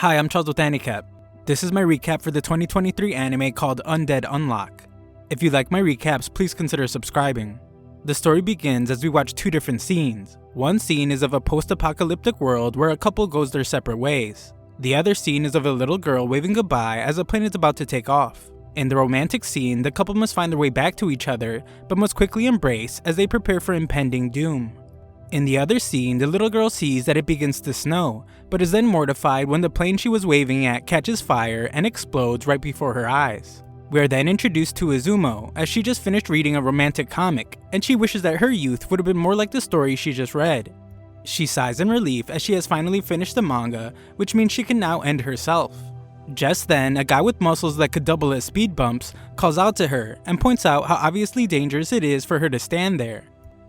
Hi, I'm Charles with AniCap. This is my recap for the 2023 anime called Undead, Unluck. If you like my recaps, please consider subscribing. The story begins as we watch two different scenes. One scene is of a post-apocalyptic world where a couple goes their separate ways. The other scene is of a little girl waving goodbye as a plane is about to take off. In the romantic scene, the couple must find their way back to each other, but must quickly embrace as they prepare for impending doom. In the other scene, the little girl sees that it begins to snow, but is then mortified when the plane she was waving at catches fire and explodes right before her eyes. We are then introduced to Izumo, as she just finished reading a romantic comic, and she wishes that her youth would have been more like the story she just read. She sighs in relief as she has finally finished the manga, which means she can now end herself. Just then, a guy with muscles that could double as speed bumps calls out to her and points out how obviously dangerous it is for her to stand there.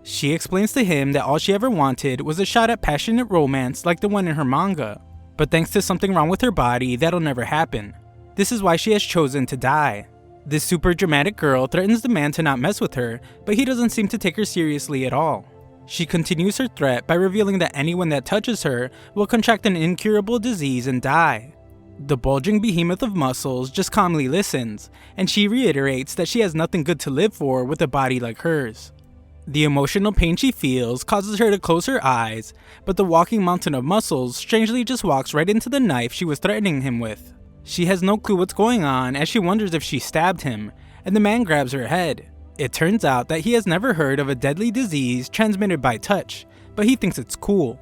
She explains to him that all she ever wanted was a shot at passionate romance like the one in her manga, but thanks to something wrong with her body, that'll never happen. This is why she has chosen to die. This super dramatic girl threatens the man to not mess with her, but he doesn't seem to take her seriously at all. She continues her threat by revealing that anyone that touches her will contract an incurable disease and die. The bulging behemoth of muscles just calmly listens, and she reiterates that she has nothing good to live for with a body like hers. The emotional pain she feels causes her to close her eyes, but the walking mountain of muscles strangely just walks right into the knife she was threatening him with. She has no clue what's going on as she wonders if she stabbed him, and the man grabs her head. It turns out that he has never heard of a deadly disease transmitted by touch, but he thinks it's cool.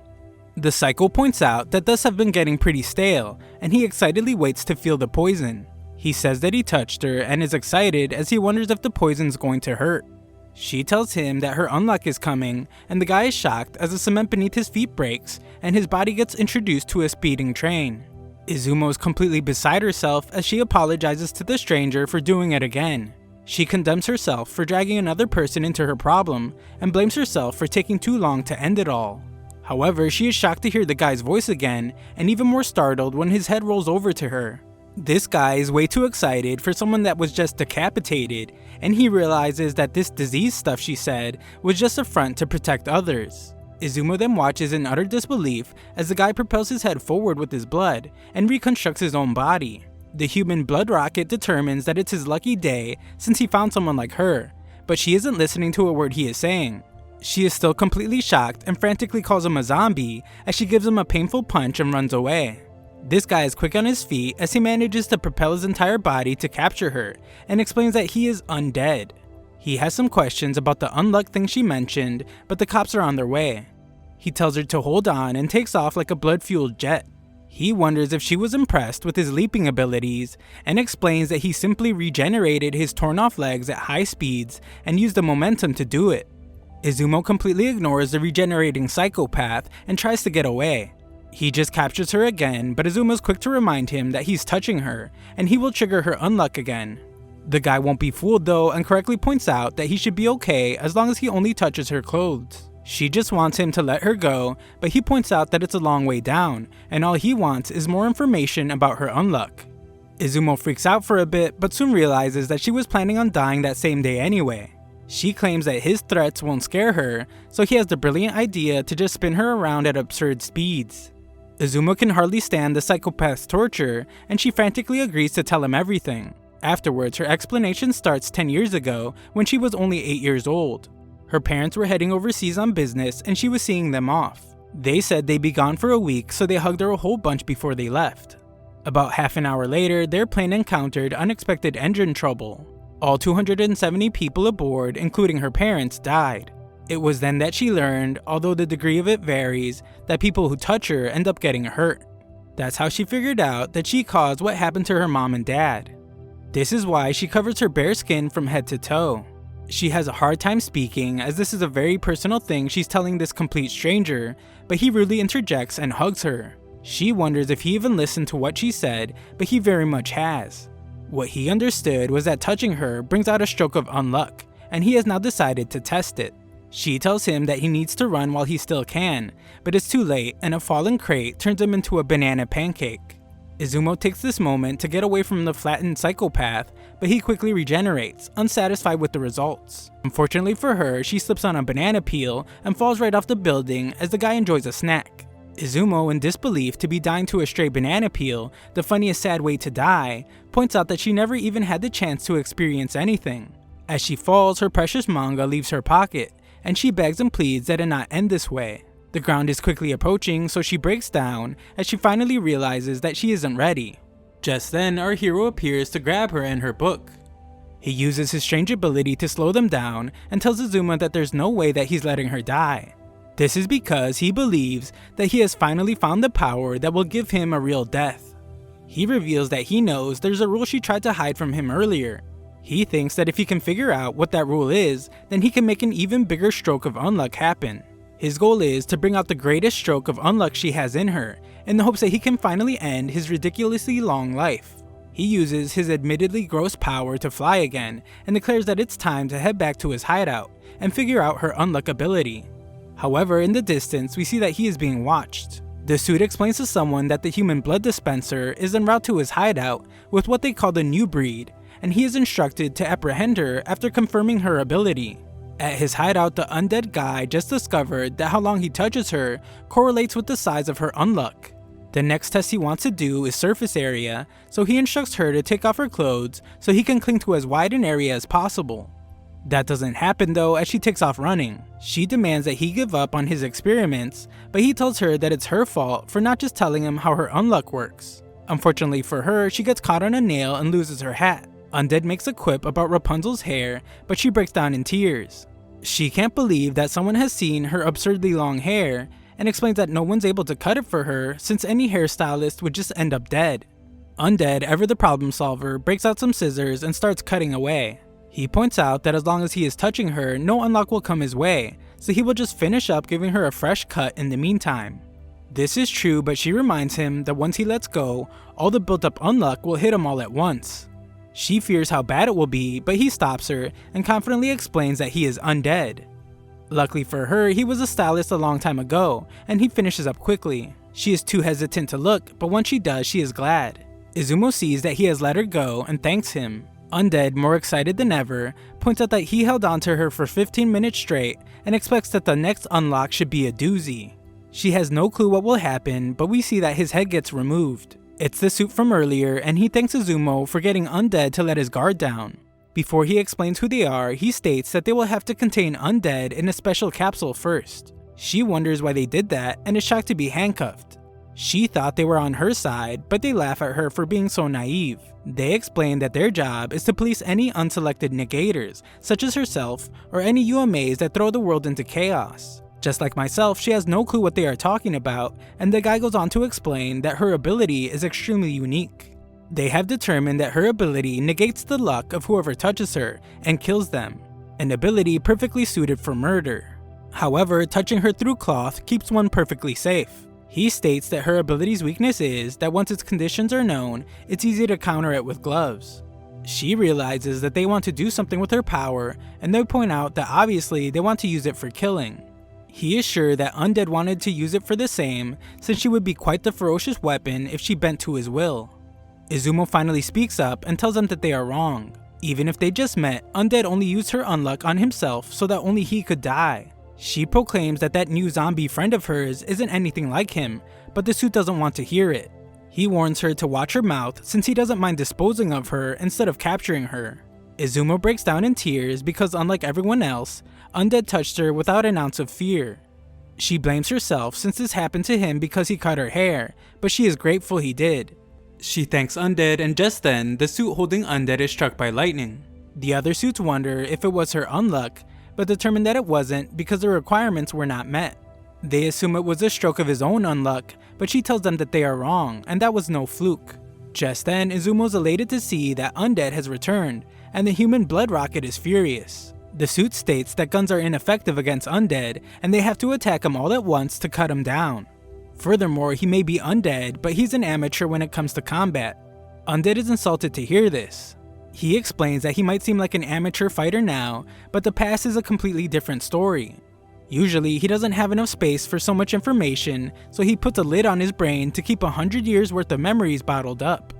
The psycho points out that dust have been getting pretty stale, and he excitedly waits to feel the poison. He says that he touched her and is excited as he wonders if the poison's going to hurt. She tells him that her unluck is coming, and the guy is shocked as the cement beneath his feet breaks and his body gets introduced to a speeding train. Izumo is completely beside herself as she apologizes to the stranger for doing it again. She condemns herself for dragging another person into her problem and blames herself for taking too long to end it all. However, she is shocked to hear the guy's voice again and even more startled when his head rolls over to her. This guy is way too excited for someone that was just decapitated, and he realizes that this disease stuff she said was just a front to protect others. Izumo then watches in utter disbelief as the guy propels his head forward with his blood and reconstructs his own body. The human blood rocket determines that it's his lucky day since he found someone like her, but she isn't listening to a word he is saying. She is still completely shocked and frantically calls him a zombie as she gives him a painful punch and runs away. This guy is quick on his feet as he manages to propel his entire body to capture her and explains that he is undead. He has some questions about the unluck thing she mentioned, but the cops are on their way. He tells her to hold on and takes off like a blood-fueled jet. He wonders if she was impressed with his leaping abilities and explains that he simply regenerated his torn off legs at high speeds and used the momentum to do it. Izumo completely ignores the regenerating psychopath and tries to get away. He just captures her again, but Izumo is quick to remind him that he's touching her, and he will trigger her unluck again. The guy won't be fooled though and correctly points out that he should be okay as long as he only touches her clothes. She just wants him to let her go, but he points out that it's a long way down, and all he wants is more information about her unluck. Izumo freaks out for a bit, but soon realizes that she was planning on dying that same day anyway. She claims that his threats won't scare her, so he has the brilliant idea to just spin her around at absurd speeds. Izumo can hardly stand the psychopath's torture, and she frantically agrees to tell him everything. Afterwards, her explanation starts 10 years ago when she was only 8 years old. Her parents were heading overseas on business and she was seeing them off. They said they'd be gone for a week, so they hugged her a whole bunch before they left. About half an hour later, their plane encountered unexpected engine trouble. All 270 people aboard, including her parents, died. It was then that she learned, although the degree of it varies, that people who touch her end up getting hurt. That's how she figured out that she caused what happened to her mom and dad. This is why she covers her bare skin from head to toe. She has a hard time speaking as this is a very personal thing she's telling this complete stranger, but he rudely interjects and hugs her. She wonders if he even listened to what she said, but he very much has. What he understood was that touching her brings out a stroke of unluck, and he has now decided to test it. She tells him that he needs to run while he still can, but it's too late and a fallen crate turns him into a banana pancake. Izumo takes this moment to get away from the flattened psychopath, but he quickly regenerates, unsatisfied with the results. Unfortunately for her, she slips on a banana peel and falls right off the building as the guy enjoys a snack. Izumo, in disbelief to be dying to a stray banana peel, the funniest sad way to die, points out that she never even had the chance to experience anything. As she falls, her precious manga leaves her pocket, and she begs and pleads that it not end this way. The ground is quickly approaching, so she breaks down as she finally realizes that she isn't ready. Just then, our hero appears to grab her and her book. He uses his strange ability to slow them down and tells Izuma that there's no way that he's letting her die. This is because he believes that he has finally found the power that will give him a real death. He reveals that he knows there's a rule she tried to hide from him earlier. He thinks that if he can figure out what that rule is, then he can make an even bigger stroke of Unluck happen. His goal is to bring out the greatest stroke of Unluck she has in her, in the hopes that he can finally end his ridiculously long life. He uses his admittedly gross power to fly again, and declares that it's time to head back to his hideout and figure out her Unluck ability. However, in the distance, we see that he is being watched. The suit explains to someone that the human blood dispenser is en route to his hideout with what they call the new breed, and he is instructed to apprehend her after confirming her ability. At his hideout, the undead guy just discovered that how long he touches her correlates with the size of her Unluck. The next test he wants to do is surface area, so he instructs her to take off her clothes so he can cling to as wide an area as possible. That doesn't happen though, as she takes off running. She demands that he give up on his experiments, but he tells her that it's her fault for not just telling him how her Unluck works. Unfortunately for her, she gets caught on a nail and loses her hat. Undead makes a quip about Rapunzel's hair, but she breaks down in tears. She can't believe that someone has seen her absurdly long hair, and explains that no one's able to cut it for her since any hairstylist would just end up dead. Undead, ever the problem solver, breaks out some scissors and starts cutting away. He points out that as long as he is touching her, no Unluck will come his way, so he will just finish up giving her a fresh cut in the meantime. This is true, but she reminds him that once he lets go, all the built up Unluck will hit him all at once. She fears how bad it will be, but he stops her and confidently explains that he is undead. Luckily for her, he was a stylist a long time ago, and he finishes up quickly. She is too hesitant to look, but once she does, she is glad. Izumo sees that he has let her go and thanks him. Undead, more excited than ever, points out that he held on to her for 15 minutes straight and expects that the next unlock should be a doozy. She has no clue what will happen, but we see that his head gets removed. It's the suit from earlier, and he thanks Izumo for getting Undead to let his guard down. Before he explains who they are, he states that they will have to contain Undead in a special capsule first. She wonders why they did that and is shocked to be handcuffed. She thought they were on her side, but they laugh at her for being so naive. They explain that their job is to police any unselected negators, such as herself, or any UMAs that throw the world into chaos. Just like myself, she has no clue what they are talking about, and the guy goes on to explain that her ability is extremely unique. They have determined that her ability negates the luck of whoever touches her and kills them, an ability perfectly suited for murder. However, touching her through cloth keeps one perfectly safe. He states that her ability's weakness is that once its conditions are known, it's easy to counter it with gloves. She realizes that they want to do something with her power, and they point out that obviously they want to use it for killing. He is sure that Undead wanted to use it for the same, since she would be quite the ferocious weapon if she bent to his will. Izumo finally speaks up and tells them that they are wrong. Even if they just met, Undead only used her Unluck on himself so that only he could die. She proclaims that that new zombie friend of hers isn't anything like him, but the suit doesn't want to hear it. He warns her to watch her mouth since he doesn't mind disposing of her instead of capturing her. Izumo breaks down in tears because unlike everyone else, Undead touched her without an ounce of fear. She blames herself since this happened to him because he cut her hair, but she is grateful he did. She thanks Undead, and just then, the suit holding Undead is struck by lightning. The other suits wonder if it was her Unluck, but determine that it wasn't because the requirements were not met. They assume it was a stroke of his own Unluck, but she tells them that they are wrong, and that was no fluke. Just then, Izumo's elated to see that Undead has returned, and the human blood rocket is furious. The suit states that guns are ineffective against Undead, and they have to attack him all at once to cut him down. Furthermore, he may be undead, but he's an amateur when it comes to combat. Undead is insulted to hear this. He explains that he might seem like an amateur fighter now, but the past is a completely different story. Usually, he doesn't have enough space for so much information, so he puts a lid on his brain to keep 100 years worth of memories bottled up.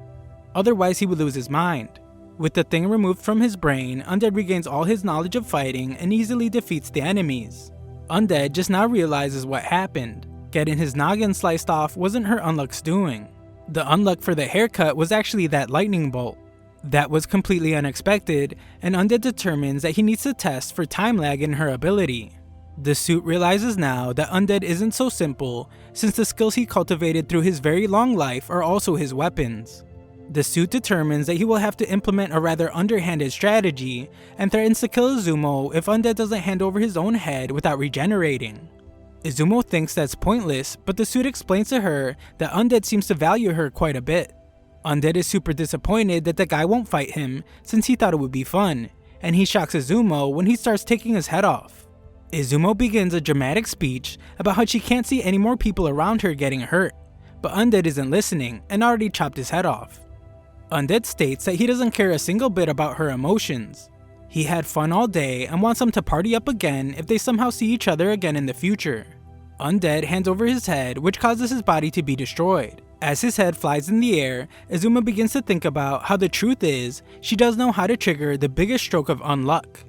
Otherwise, he would lose his mind. With the thing removed from his brain, Undead regains all his knowledge of fighting and easily defeats the enemies. Undead just now realizes what happened. Getting his noggin sliced off wasn't her Unluck's doing. The Unluck for the haircut was actually that lightning bolt. That was completely unexpected, and Undead determines that he needs to test for time lag in her ability. The suit realizes now that Undead isn't so simple, since the skills he cultivated through his very long life are also his weapons. The suit determines that he will have to implement a rather underhanded strategy, and threatens to kill Izumo if Undead doesn't hand over his own head without regenerating. Izumo thinks that's pointless, but the suit explains to her that Undead seems to value her quite a bit. Undead is super disappointed that the guy won't fight him, since he thought it would be fun, and he shocks Izumo when he starts taking his head off. Izumo begins a dramatic speech about how she can't see any more people around her getting hurt, but Undead isn't listening and already chopped his head off. Undead states that he doesn't care a single bit about her emotions. He had fun all day and wants them to party up again if they somehow see each other again in the future. Undead hands over his head, which causes his body to be destroyed. As his head flies in the air, Izumo begins to think about how the truth is she does know how to trigger the biggest stroke of Unluck.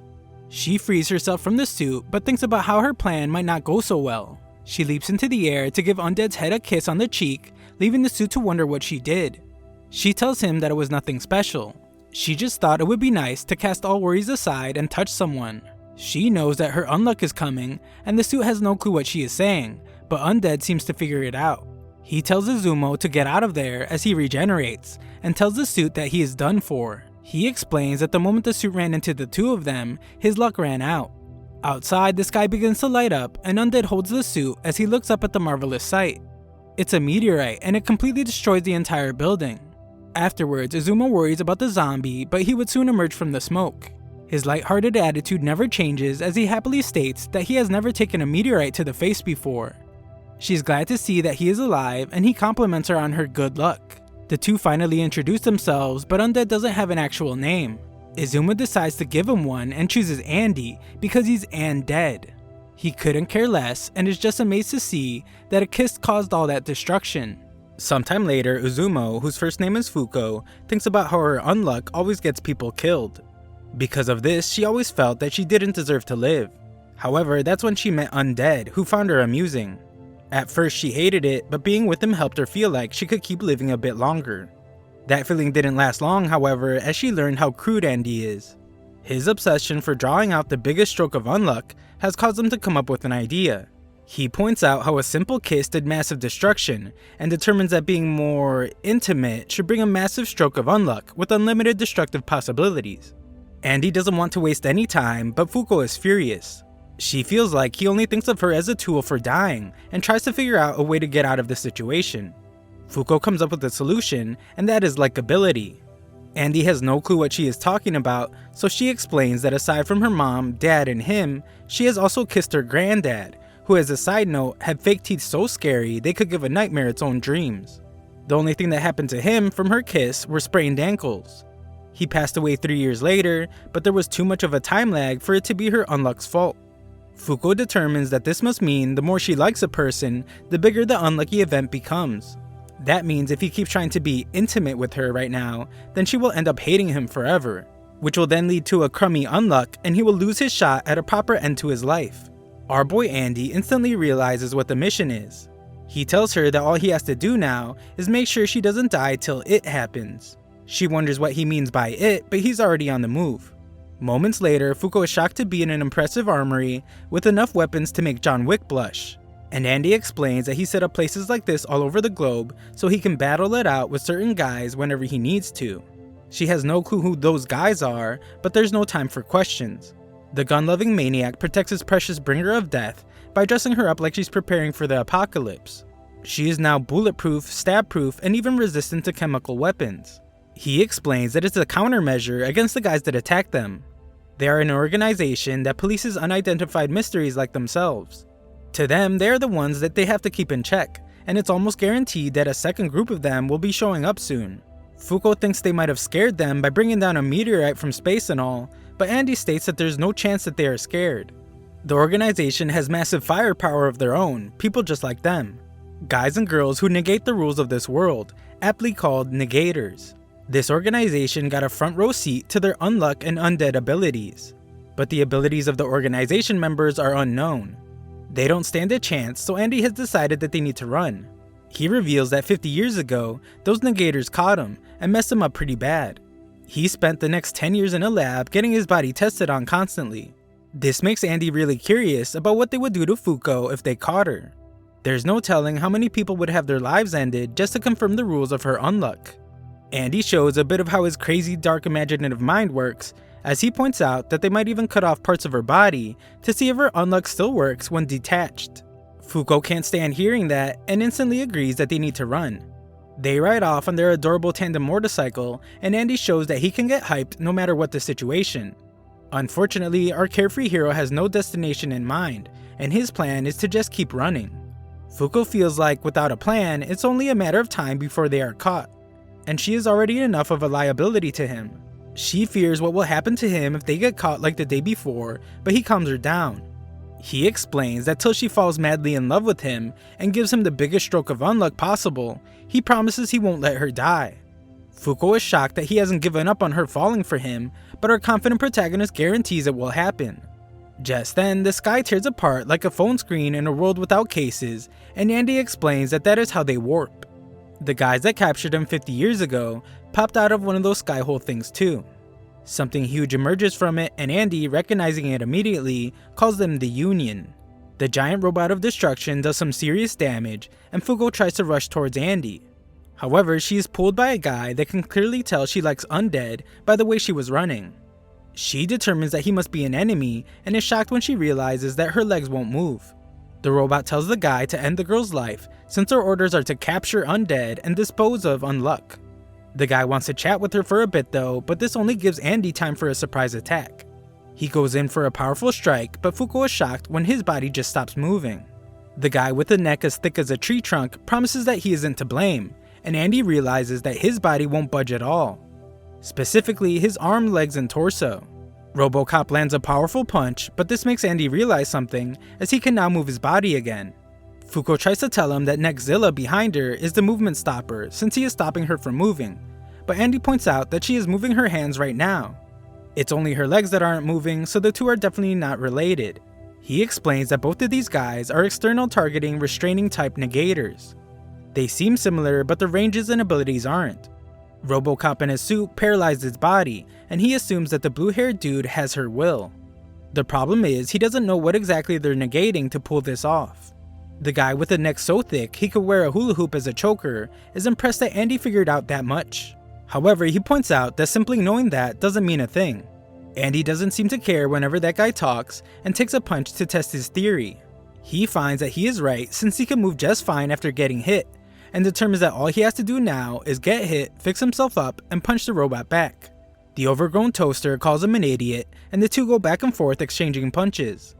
She frees herself from the suit, but thinks about how her plan might not go so well. She leaps into the air to give Undead's head a kiss on the cheek, leaving the suit to wonder what she did. She tells him that it was nothing special. She just thought it would be nice to cast all worries aside and touch someone. She knows that her Unluck is coming, and the suit has no clue what she is saying, but Undead seems to figure it out. He tells Izumo to get out of there as he regenerates, and tells the suit that he is done for. He explains that the moment the suit ran into the two of them, his luck ran out. Outside, the sky begins to light up, and Undead holds the suit as he looks up at the marvelous sight. It's a meteorite, and it completely destroys the entire building. Afterwards, Izumo worries about the zombie, but he would soon emerge from the smoke. His lighthearted attitude never changes, as he happily states that he has never taken a meteorite to the face before. She's glad to see that he is alive, and he compliments her on her good luck. The two finally introduce themselves, but Undead doesn't have an actual name. Izumo decides to give him one and chooses Andy because he's Undead. He couldn't care less and is just amazed to see that a kiss caused all that destruction. Sometime later, Izumo, whose first name is Fuko, thinks about how her Unluck always gets people killed. Because of this, she always felt that she didn't deserve to live. However, that's when she met Undead, who found her amusing. At first she hated it, but being with him helped her feel like she could keep living a bit longer. That feeling didn't last long, however, as she learned how crude Andy is. His obsession for drawing out the biggest stroke of Unluck has caused him to come up with an idea. He points out how a simple kiss did massive destruction, and determines that being more intimate should bring a massive stroke of Unluck with unlimited destructive possibilities. Andy doesn't want to waste any time, but Fuko is furious. She feels like he only thinks of her as a tool for dying, and tries to figure out a way to get out of the situation. Fuko comes up with a solution, and that is likability. Andy has no clue what she is talking about, so she explains that aside from her mom, dad, and him, she has also kissed her granddad, who as a side note had fake teeth so scary they could give a nightmare its own dreams. The only thing that happened to him from her kiss were sprained ankles. He passed away 3 years later, but there was too much of a time lag for it to be her Unluck's fault. Fuko determines that this must mean the more she likes a person, the bigger the unlucky event becomes. That means if he keeps trying to be intimate with her right now, then she will end up hating him forever, which will then lead to a crummy Unluck and he will lose his shot at a proper end to his life. Our boy Andy instantly realizes what the mission is. He tells her that all he has to do now is make sure she doesn't die till it happens. She wonders what he means by it, but he's already on the move. Moments later, Fuko is shocked to be in an impressive armory with enough weapons to make John Wick blush. And Andy explains that he set up places like this all over the globe so he can battle it out with certain guys whenever he needs to. She has no clue who those guys are, but there's no time for questions. The gun-loving maniac protects his precious bringer of death by dressing her up like she's preparing for the apocalypse. She is now bulletproof, stab-proof, and even resistant to chemical weapons. He explains that it's a countermeasure against the guys that attack them. They are an organization that polices unidentified mysteries like themselves. To them, they are the ones that they have to keep in check, and it's almost guaranteed that a second group of them will be showing up soon. Fuko thinks they might have scared them by bringing down a meteorite from space and all, but Andy states that there's no chance that they are scared. The organization has massive firepower of their own, people just like them. Guys and girls who negate the rules of this world, aptly called negators. This organization got a front row seat to their Unluck and Undead abilities, but the abilities of the organization members are unknown. They don't stand a chance, so Andy has decided that they need to run. He reveals that 50 years ago, those negators caught him and messed him up pretty bad. He spent the next 10 years in a lab getting his body tested on constantly. This makes Andy really curious about what they would do to Fuko if they caught her. There's no telling how many people would have their lives ended just to confirm the rules of her Unluck. Andy shows a bit of how his crazy, dark, imaginative mind works, as he points out that they might even cut off parts of her body to see if her Unluck still works when detached. Fuko can't stand hearing that and instantly agrees that they need to run. They ride off on their adorable tandem motorcycle, and Andy shows that he can get hyped no matter what the situation. Unfortunately, our carefree hero has no destination in mind, and his plan is to just keep running. Fuko feels like without a plan, it's only a matter of time before they are caught, and she is already enough of a liability to him. She fears what will happen to him if they get caught like the day before, but he calms her down. He explains that till she falls madly in love with him and gives him the biggest stroke of unluck possible, he promises he won't let her die. Fuko is shocked that he hasn't given up on her falling for him, but our confident protagonist guarantees it will happen. Just then, the sky tears apart like a phone screen in a world without cases, and Andy explains that that is how they warp. The guys that captured him 50 years ago popped out of one of those skyhole things too. Something huge emerges from it, and Andy, recognizing it immediately, calls them the Union. The giant robot of destruction does some serious damage, and Fuko tries to rush towards Andy. However, she is pulled by a guy that can clearly tell she likes Undead by the way she was running. She determines that he must be an enemy, and is shocked when she realizes that her legs won't move. The robot tells the guy to end the girl's life, since her orders are to capture Undead and dispose of Unluck. The guy wants to chat with her for a bit though, but this only gives Andy time for a surprise attack. He goes in for a powerful strike, but Fuko is shocked when his body just stops moving. The guy with a neck as thick as a tree trunk promises that he isn't to blame, and Andy realizes that his body won't budge at all. Specifically, his arm, legs, and torso. RoboCop lands a powerful punch, but this makes Andy realize something, as he can now move his body again. Fuko tries to tell him that Nexzilla behind her is the movement stopper since he is stopping her from moving, but Andy points out that she is moving her hands right now. It's only her legs that aren't moving, so the two are definitely not related. He explains that both of these guys are external targeting restraining type negators. They seem similar, but their ranges and abilities aren't. RoboCop in his suit paralyzed his body, and he assumes that the blue-haired dude has her will. The problem is, he doesn't know what exactly they're negating to pull this off. The guy with a neck so thick he could wear a hula hoop as a choker is impressed that Andy figured out that much. However, he points out that simply knowing that doesn't mean a thing. Andy doesn't seem to care whenever that guy talks and takes a punch to test his theory. He finds that he is right since he can move just fine after getting hit, and determines that all he has to do now is get hit, fix himself up, and punch the robot back. The overgrown toaster calls him an idiot, and the two go back and forth exchanging punches.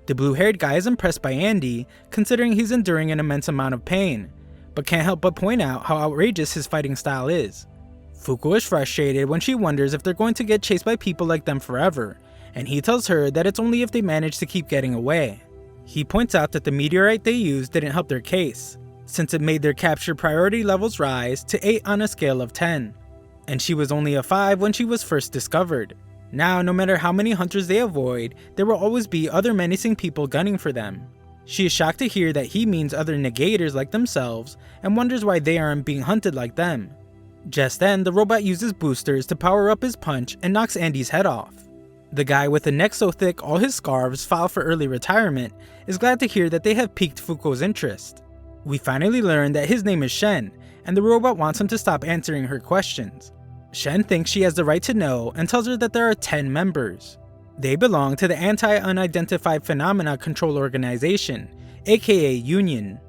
The blue-haired guy is impressed by Andy, considering he's enduring an immense amount of pain, but can't help but point out how outrageous his fighting style is. Fuko is frustrated when she wonders if they're going to get chased by people like them forever, and he tells her that it's only if they manage to keep getting away. He points out that the meteorite they used didn't help their case, since it made their capture priority levels rise to 8 on a scale of 10, and she was only a 5 when she was first discovered. Now, no matter how many hunters they avoid, there will always be other menacing people gunning for them. She is shocked to hear that he means other negators like themselves, and wonders why they aren't being hunted like them. Just then, the robot uses boosters to power up his punch and knocks Andy's head off. The guy with a neck so thick all his scarves file for early retirement is glad to hear that they have piqued Fuko's interest. We finally learn that his name is Shen, and the robot wants him to stop answering her questions. Shen thinks she has the right to know and tells her that there are 10 members. They belong to the Anti-Unidentified Phenomena Control Organization, aka Union.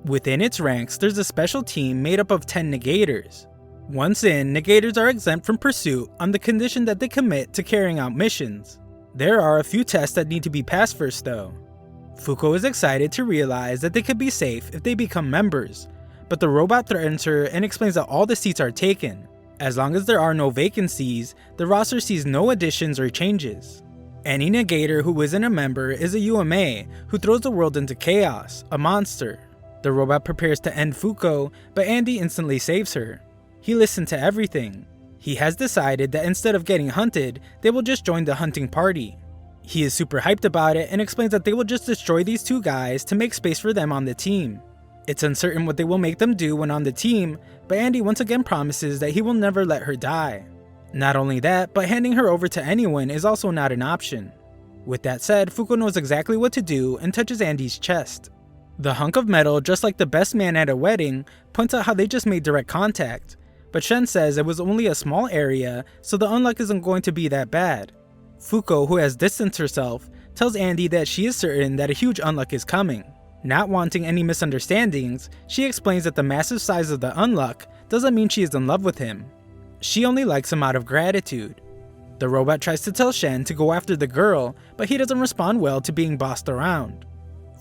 Within its ranks, there's a special team made up of 10 negators. Once in, negators are exempt from pursuit on the condition that they commit to carrying out missions. There are a few tests that need to be passed first though. Fuko is excited to realize that they could be safe if they become members, but the robot threatens her and explains that all the seats are taken. As long as there are no vacancies, the roster sees no additions or changes. Any negator who isn't a member is a UMA who throws the world into chaos, a monster. The robot prepares to end Fuko, but Andy instantly saves her. He listened to everything. He has decided that instead of getting hunted, they will just join the hunting party. He is super hyped about it and explains that they will just destroy these two guys to make space for them on the team. It's uncertain what they will make them do when on the team, but Andy once again promises that he will never let her die. Not only that, but handing her over to anyone is also not an option. With that said, Fuko knows exactly what to do and touches Andy's chest. The hunk of metal, just like the best man at a wedding, points out how they just made direct contact, but Shen says it was only a small area, so the unluck isn't going to be that bad. Fuko, who has distanced herself, tells Andy that she is certain that a huge unluck is coming. Not wanting any misunderstandings, she explains that the massive size of the unluck doesn't mean she is in love with him. She only likes him out of gratitude. The robot tries to tell Shen to go after the girl, but he doesn't respond well to being bossed around.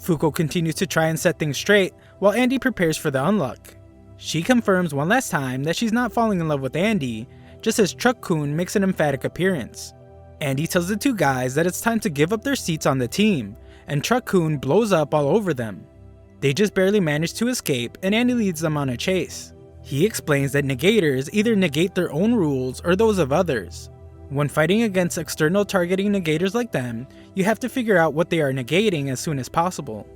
Fuko continues to try and set things straight, while Andy prepares for the unluck. She confirms one last time that she's not falling in love with Andy, just as Truck-kun makes an emphatic appearance. Andy tells the two guys that it's time to give up their seats on the team, and Truck-kun blows up all over them. They just barely manage to escape, and Andy leads them on a chase. He explains that negators either negate their own rules or those of others. When fighting against external targeting negators like them, you have to figure out what they are negating as soon as possible.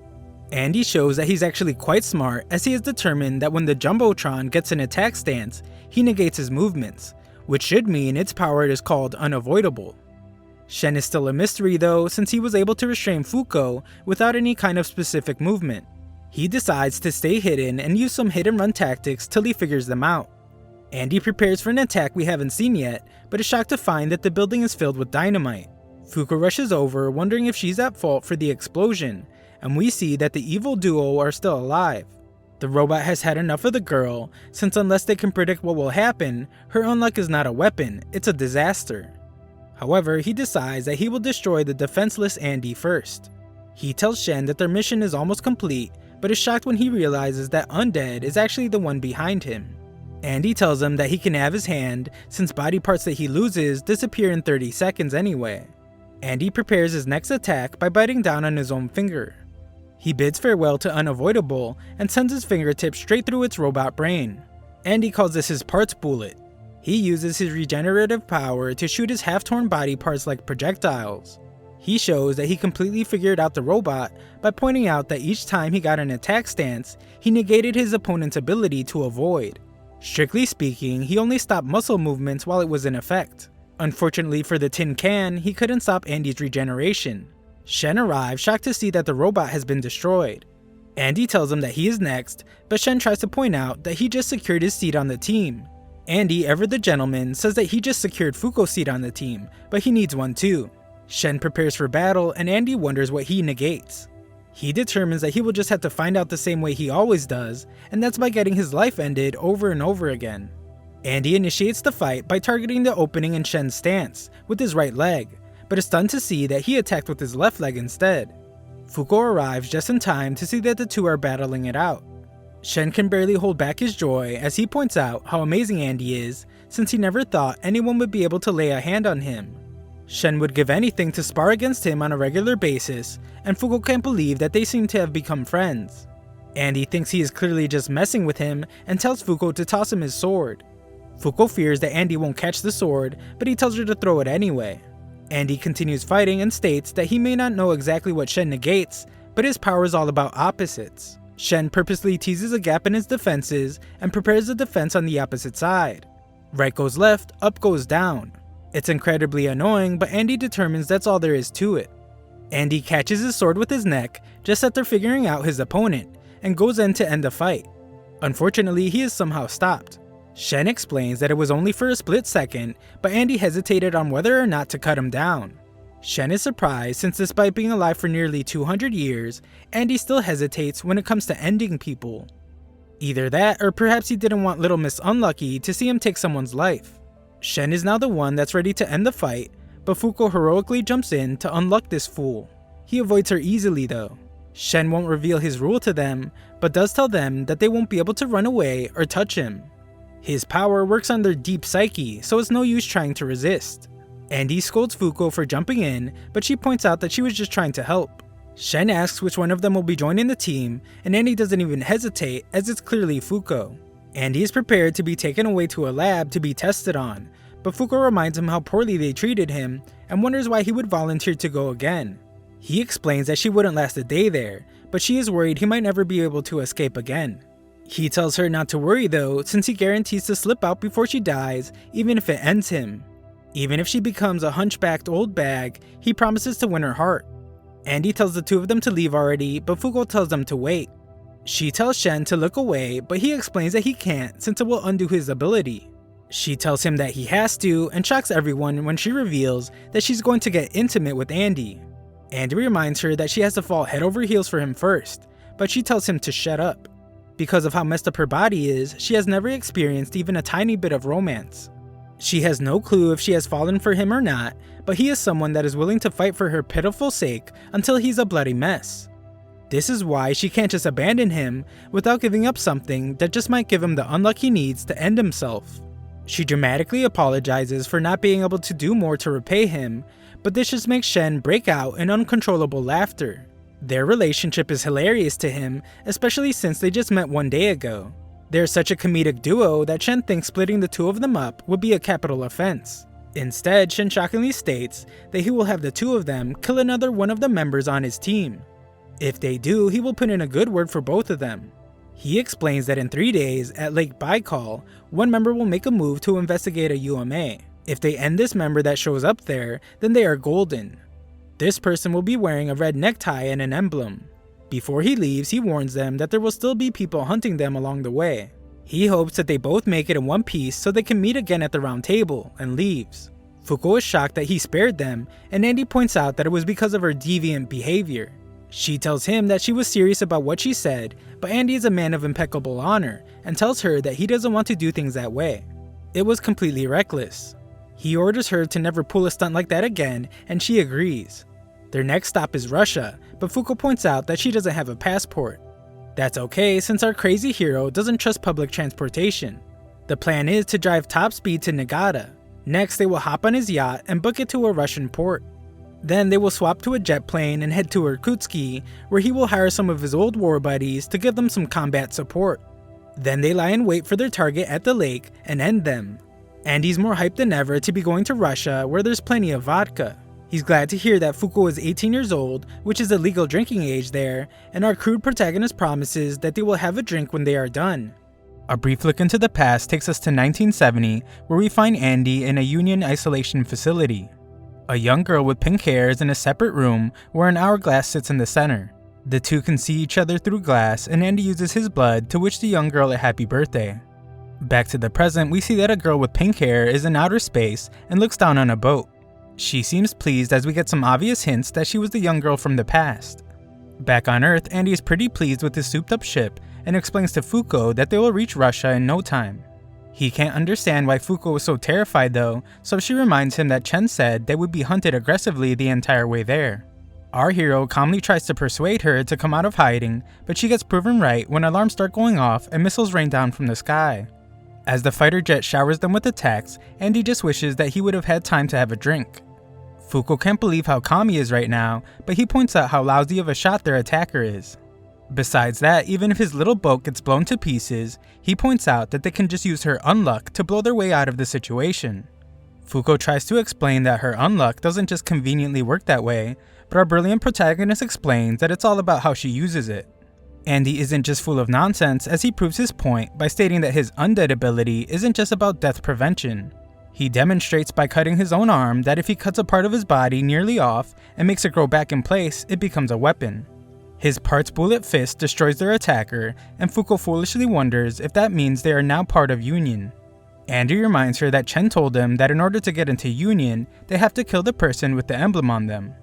Andy shows that he's actually quite smart, as he is determined that when the Jumbotron gets an attack stance, he negates his movements, which should mean its power is called unavoidable. Shen is still a mystery though, since he was able to restrain Fuko without any kind of specific movement. He decides to stay hidden and use some hit and run tactics till he figures them out. Andy prepares for an attack we haven't seen yet, but is shocked to find that the building is filled with dynamite. Fuko rushes over, wondering if she's at fault for the explosion, and we see that the evil duo are still alive. The robot has had enough of the girl, since unless they can predict what will happen, her unluck is not a weapon, it's a disaster. However, he decides that he will destroy the defenseless Andy first. He tells Shen that their mission is almost complete, but is shocked when he realizes that Undead is actually the one behind him. Andy tells him that he can have his hand, since body parts that he loses disappear in 30 seconds anyway. Andy prepares his next attack by biting down on his own finger. He bids farewell to Unavoidable and sends his fingertip straight through its robot brain. Andy calls this his parts bullet. He uses his regenerative power to shoot his half-torn body parts like projectiles. He shows that he completely figured out the robot by pointing out that each time he got an attack stance, he negated his opponent's ability to avoid. Strictly speaking, he only stopped muscle movements while it was in effect. Unfortunately for the tin can, he couldn't stop Andy's regeneration. Shen arrives, shocked to see that the robot has been destroyed. Andy tells him that he is next, but Shen tries to point out that he just secured his seat on the team. Andy, ever the gentleman, says that he just secured Fuko's seat on the team, but he needs one too. Shen prepares for battle, and Andy wonders what he negates. He determines that he will just have to find out the same way he always does, and that's by getting his life ended over and over again. Andy initiates the fight by targeting the opening in Shen's stance with his right leg, but is stunned to see that he attacked with his left leg instead. Fuko arrives just in time to see that the two are battling it out. Shen can barely hold back his joy as he points out how amazing Andy is, since he never thought anyone would be able to lay a hand on him. Shen would give anything to spar against him on a regular basis, and Fuko can't believe that they seem to have become friends. Andy thinks he is clearly just messing with him and tells Fuko to toss him his sword. Fuko fears that Andy won't catch the sword, but he tells her to throw it anyway. Andy continues fighting and states that he may not know exactly what Shen negates, but his power is all about opposites. Shen purposely teases a gap in his defenses and prepares the defense on the opposite side. Right goes left, up goes down. It's incredibly annoying, but Andy determines that's all there is to it. Andy catches his sword with his neck just after figuring out his opponent, and goes in to end the fight. Unfortunately, he is somehow stopped. Shen explains that it was only for a split second, but Andy hesitated on whether or not to cut him down. Shen is surprised since despite being alive for nearly 200 years, Andy still hesitates when it comes to ending people. Either that, or perhaps he didn't want little Miss Unlucky to see him take someone's life. Shen is now the one that's ready to end the fight, but Fuko heroically jumps in to unluck this fool. He avoids her easily though. Shen won't reveal his rule to them, but does tell them that they won't be able to run away or touch him. His power works on their deep psyche, so it's no use trying to resist. Andy scolds Fuko for jumping in, but she points out that she was just trying to help. Shen asks which one of them will be joining the team, and Andy doesn't even hesitate as it's clearly Fuko. Andy is prepared to be taken away to a lab to be tested on, but Fuko reminds him how poorly they treated him and wonders why he would volunteer to go again. He explains that she wouldn't last a day there, but she is worried he might never be able to escape again. He tells her not to worry though, since he guarantees to slip out before she dies, even if it ends him. Even if she becomes a hunchbacked old bag, he promises to win her heart. Andy tells the two of them to leave already, but Fuko tells them to wait. She tells Shen to look away, but he explains that he can't since it will undo his ability. She tells him that he has to, and shocks everyone when she reveals that she's going to get intimate with Andy. Andy reminds her that she has to fall head over heels for him first, but she tells him to shut up. Because of how messed up her body is, she has never experienced even a tiny bit of romance. She has no clue if she has fallen for him or not, but he is someone that is willing to fight for her pitiful sake until he's a bloody mess. This is why she can't just abandon him without giving up something that just might give him the unluck he needs to end himself. She dramatically apologizes for not being able to do more to repay him, but this just makes Shen break out in uncontrollable laughter. Their relationship is hilarious to him, especially since they just met one day ago. They're such a comedic duo that Shen thinks splitting the two of them up would be a capital offense. Instead, Shen shockingly states that he will have the two of them kill another one of the members on his team. If they do, he will put in a good word for both of them. He explains that in 3 days, at Lake Baikal, one member will make a move to investigate a UMA. If they end this member that shows up there, then they are golden. This person will be wearing a red necktie and an emblem. Before he leaves, he warns them that there will still be people hunting them along the way. He hopes that they both make it in one piece so they can meet again at the round table, and leaves. Fuko is shocked that he spared them, and Andy points out that it was because of her deviant behavior. She tells him that she was serious about what she said, but Andy is a man of impeccable honor, and tells her that he doesn't want to do things that way. It was completely reckless. He orders her to never pull a stunt like that again, and she agrees. Their next stop is Russia, but Fuko points out that she doesn't have a passport. That's okay since our crazy hero doesn't trust public transportation. The plan is to drive top speed to Nagata. Next, they will hop on his yacht and book it to a Russian port. Then they will swap to a jet plane and head to Irkutsk, where he will hire some of his old war buddies to give them some combat support. Then they lie in wait for their target at the lake and end them. Andy's more hyped than ever to be going to Russia, where there's plenty of vodka. He's glad to hear that Fuko is 18 years old, which is the legal drinking age there, and our crude protagonist promises that they will have a drink when they are done. A brief look into the past takes us to 1970, where we find Andy in a Union isolation facility. A young girl with pink hair is in a separate room where an hourglass sits in the center. The two can see each other through glass, and Andy uses his blood to wish the young girl a happy birthday. Back to the present, we see that a girl with pink hair is in outer space and looks down on a boat. She seems pleased as we get some obvious hints that she was the young girl from the past. Back on Earth, Andy is pretty pleased with his souped up ship and explains to Fuko that they will reach Russia in no time. He can't understand why Fuko was so terrified though, so she reminds him that Chen said they would be hunted aggressively the entire way there. Our hero calmly tries to persuade her to come out of hiding, but she gets proven right when alarms start going off and missiles rain down from the sky. As the fighter jet showers them with attacks, Andy just wishes that he would have had time to have a drink. Fuko can't believe how calm he is right now, but he points out how lousy of a shot their attacker is. Besides that, even if his little boat gets blown to pieces, he points out that they can just use her unluck to blow their way out of the situation. Fuko tries to explain that her unluck doesn't just conveniently work that way, but our brilliant protagonist explains that it's all about how she uses it. Andy isn't just full of nonsense, as he proves his point by stating that his undead ability isn't just about death prevention. He demonstrates by cutting his own arm that if he cuts a part of his body nearly off and makes it grow back in place, it becomes a weapon. His part's bullet fist destroys their attacker, and Fuko foolishly wonders if that means they are now part of Union. Andy reminds her that Chen told them that in order to get into Union, they have to kill the person with the emblem on them.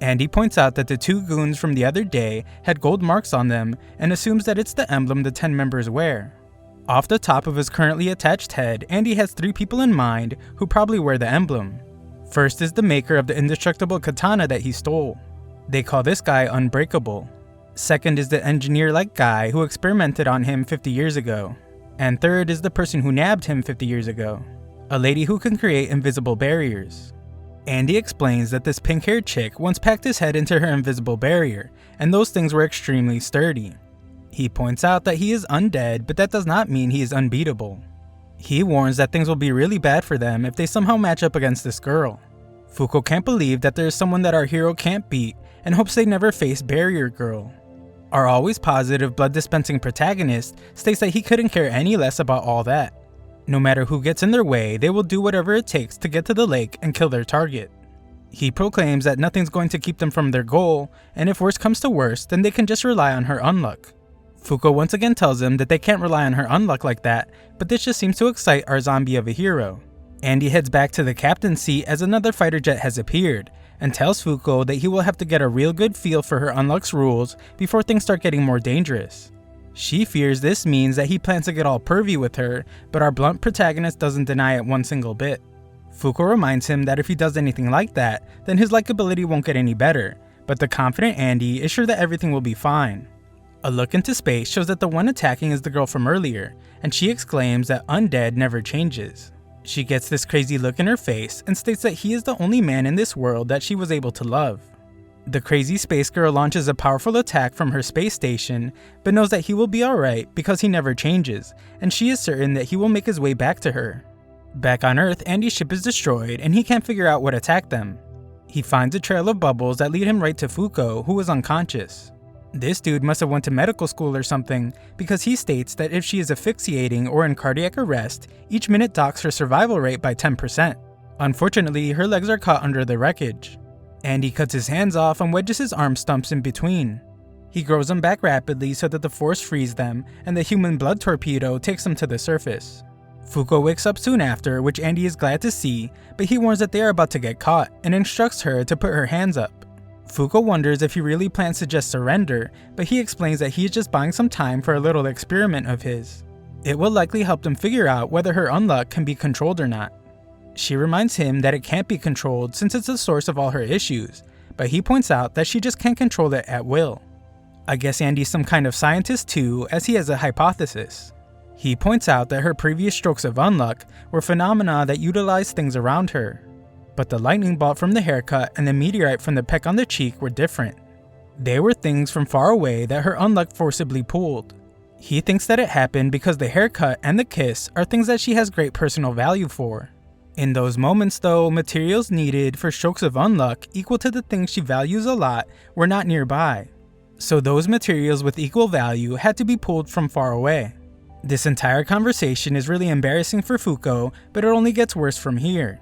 Andy points out that the two goons from the other day had gold marks on them and assumes that it's the emblem the 10 members wear. Off the top of his currently attached head, Andy has 3 people in mind who probably wear the emblem. First is the maker of the indestructible katana that he stole. They call this guy Unbreakable. Second is the engineer-like guy who experimented on him 50 years ago. And third is the person who nabbed him 50 years ago, a lady who can create invisible barriers. Andy explains that this pink-haired chick once packed his head into her invisible barrier, and those things were extremely sturdy. He points out that he is undead, but that does not mean he is unbeatable. He warns that things will be really bad for them if they somehow match up against this girl. Fuko can't believe that there is someone that our hero can't beat and hopes they never face Barrier Girl. Our always positive blood dispensing protagonist states that he couldn't care any less about all that. No matter who gets in their way, they will do whatever it takes to get to the lake and kill their target. He proclaims that nothing's going to keep them from their goal, and if worse comes to worse, then they can just rely on her Unluck. Fuko once again tells him that they can't rely on her Unluck like that, but this just seems to excite our zombie of a hero. Andy heads back to the captain's seat as another fighter jet has appeared, and tells Fuko that he will have to get a real good feel for her Unluck's rules before things start getting more dangerous. She fears this means that he plans to get all pervy with her, but our blunt protagonist doesn't deny it one single bit. Fuko reminds him that if he does anything like that, then his likability won't get any better, but the confident Andy is sure that everything will be fine. A look into space shows that the one attacking is the girl from earlier, and she exclaims that Undead never changes. She gets this crazy look in her face and states that he is the only man in this world that she was able to love. The crazy space girl launches a powerful attack from her space station, but knows that he will be alright because he never changes, and she is certain that he will make his way back to her. Back on Earth, Andy's ship is destroyed and he can't figure out what attacked them. He finds a trail of bubbles that lead him right to Fuko, who is unconscious. This dude must have went to medical school or something, because he states that if she is asphyxiating or in cardiac arrest, each minute docks her survival rate by 10%. Unfortunately, her legs are caught under the wreckage. Andy cuts his hands off and wedges his arm stumps in between. He grows them back rapidly so that the force frees them, and the human blood torpedo takes them to the surface. Fuko wakes up soon after, which Andy is glad to see, but he warns that they are about to get caught, and instructs her to put her hands up. Fuko wonders if he really plans to just surrender, but he explains that he is just buying some time for a little experiment of his. It will likely help them figure out whether her Unluck can be controlled or not. She reminds him that it can't be controlled since it's the source of all her issues, but he points out that she just can't control it at will. I guess Andy's some kind of scientist too, as he has a hypothesis. He points out that her previous strokes of Unluck were phenomena that utilized things around her. But the lightning bolt from the haircut and the meteorite from the peck on the cheek were different. They were things from far away that her Unluck forcibly pulled. He thinks that it happened because the haircut and the kiss are things that she has great personal value for. In those moments though, materials needed for strokes of Unluck equal to the things she values a lot were not nearby. So those materials with equal value had to be pulled from far away. This entire conversation is really embarrassing for Fuko, but it only gets worse from here.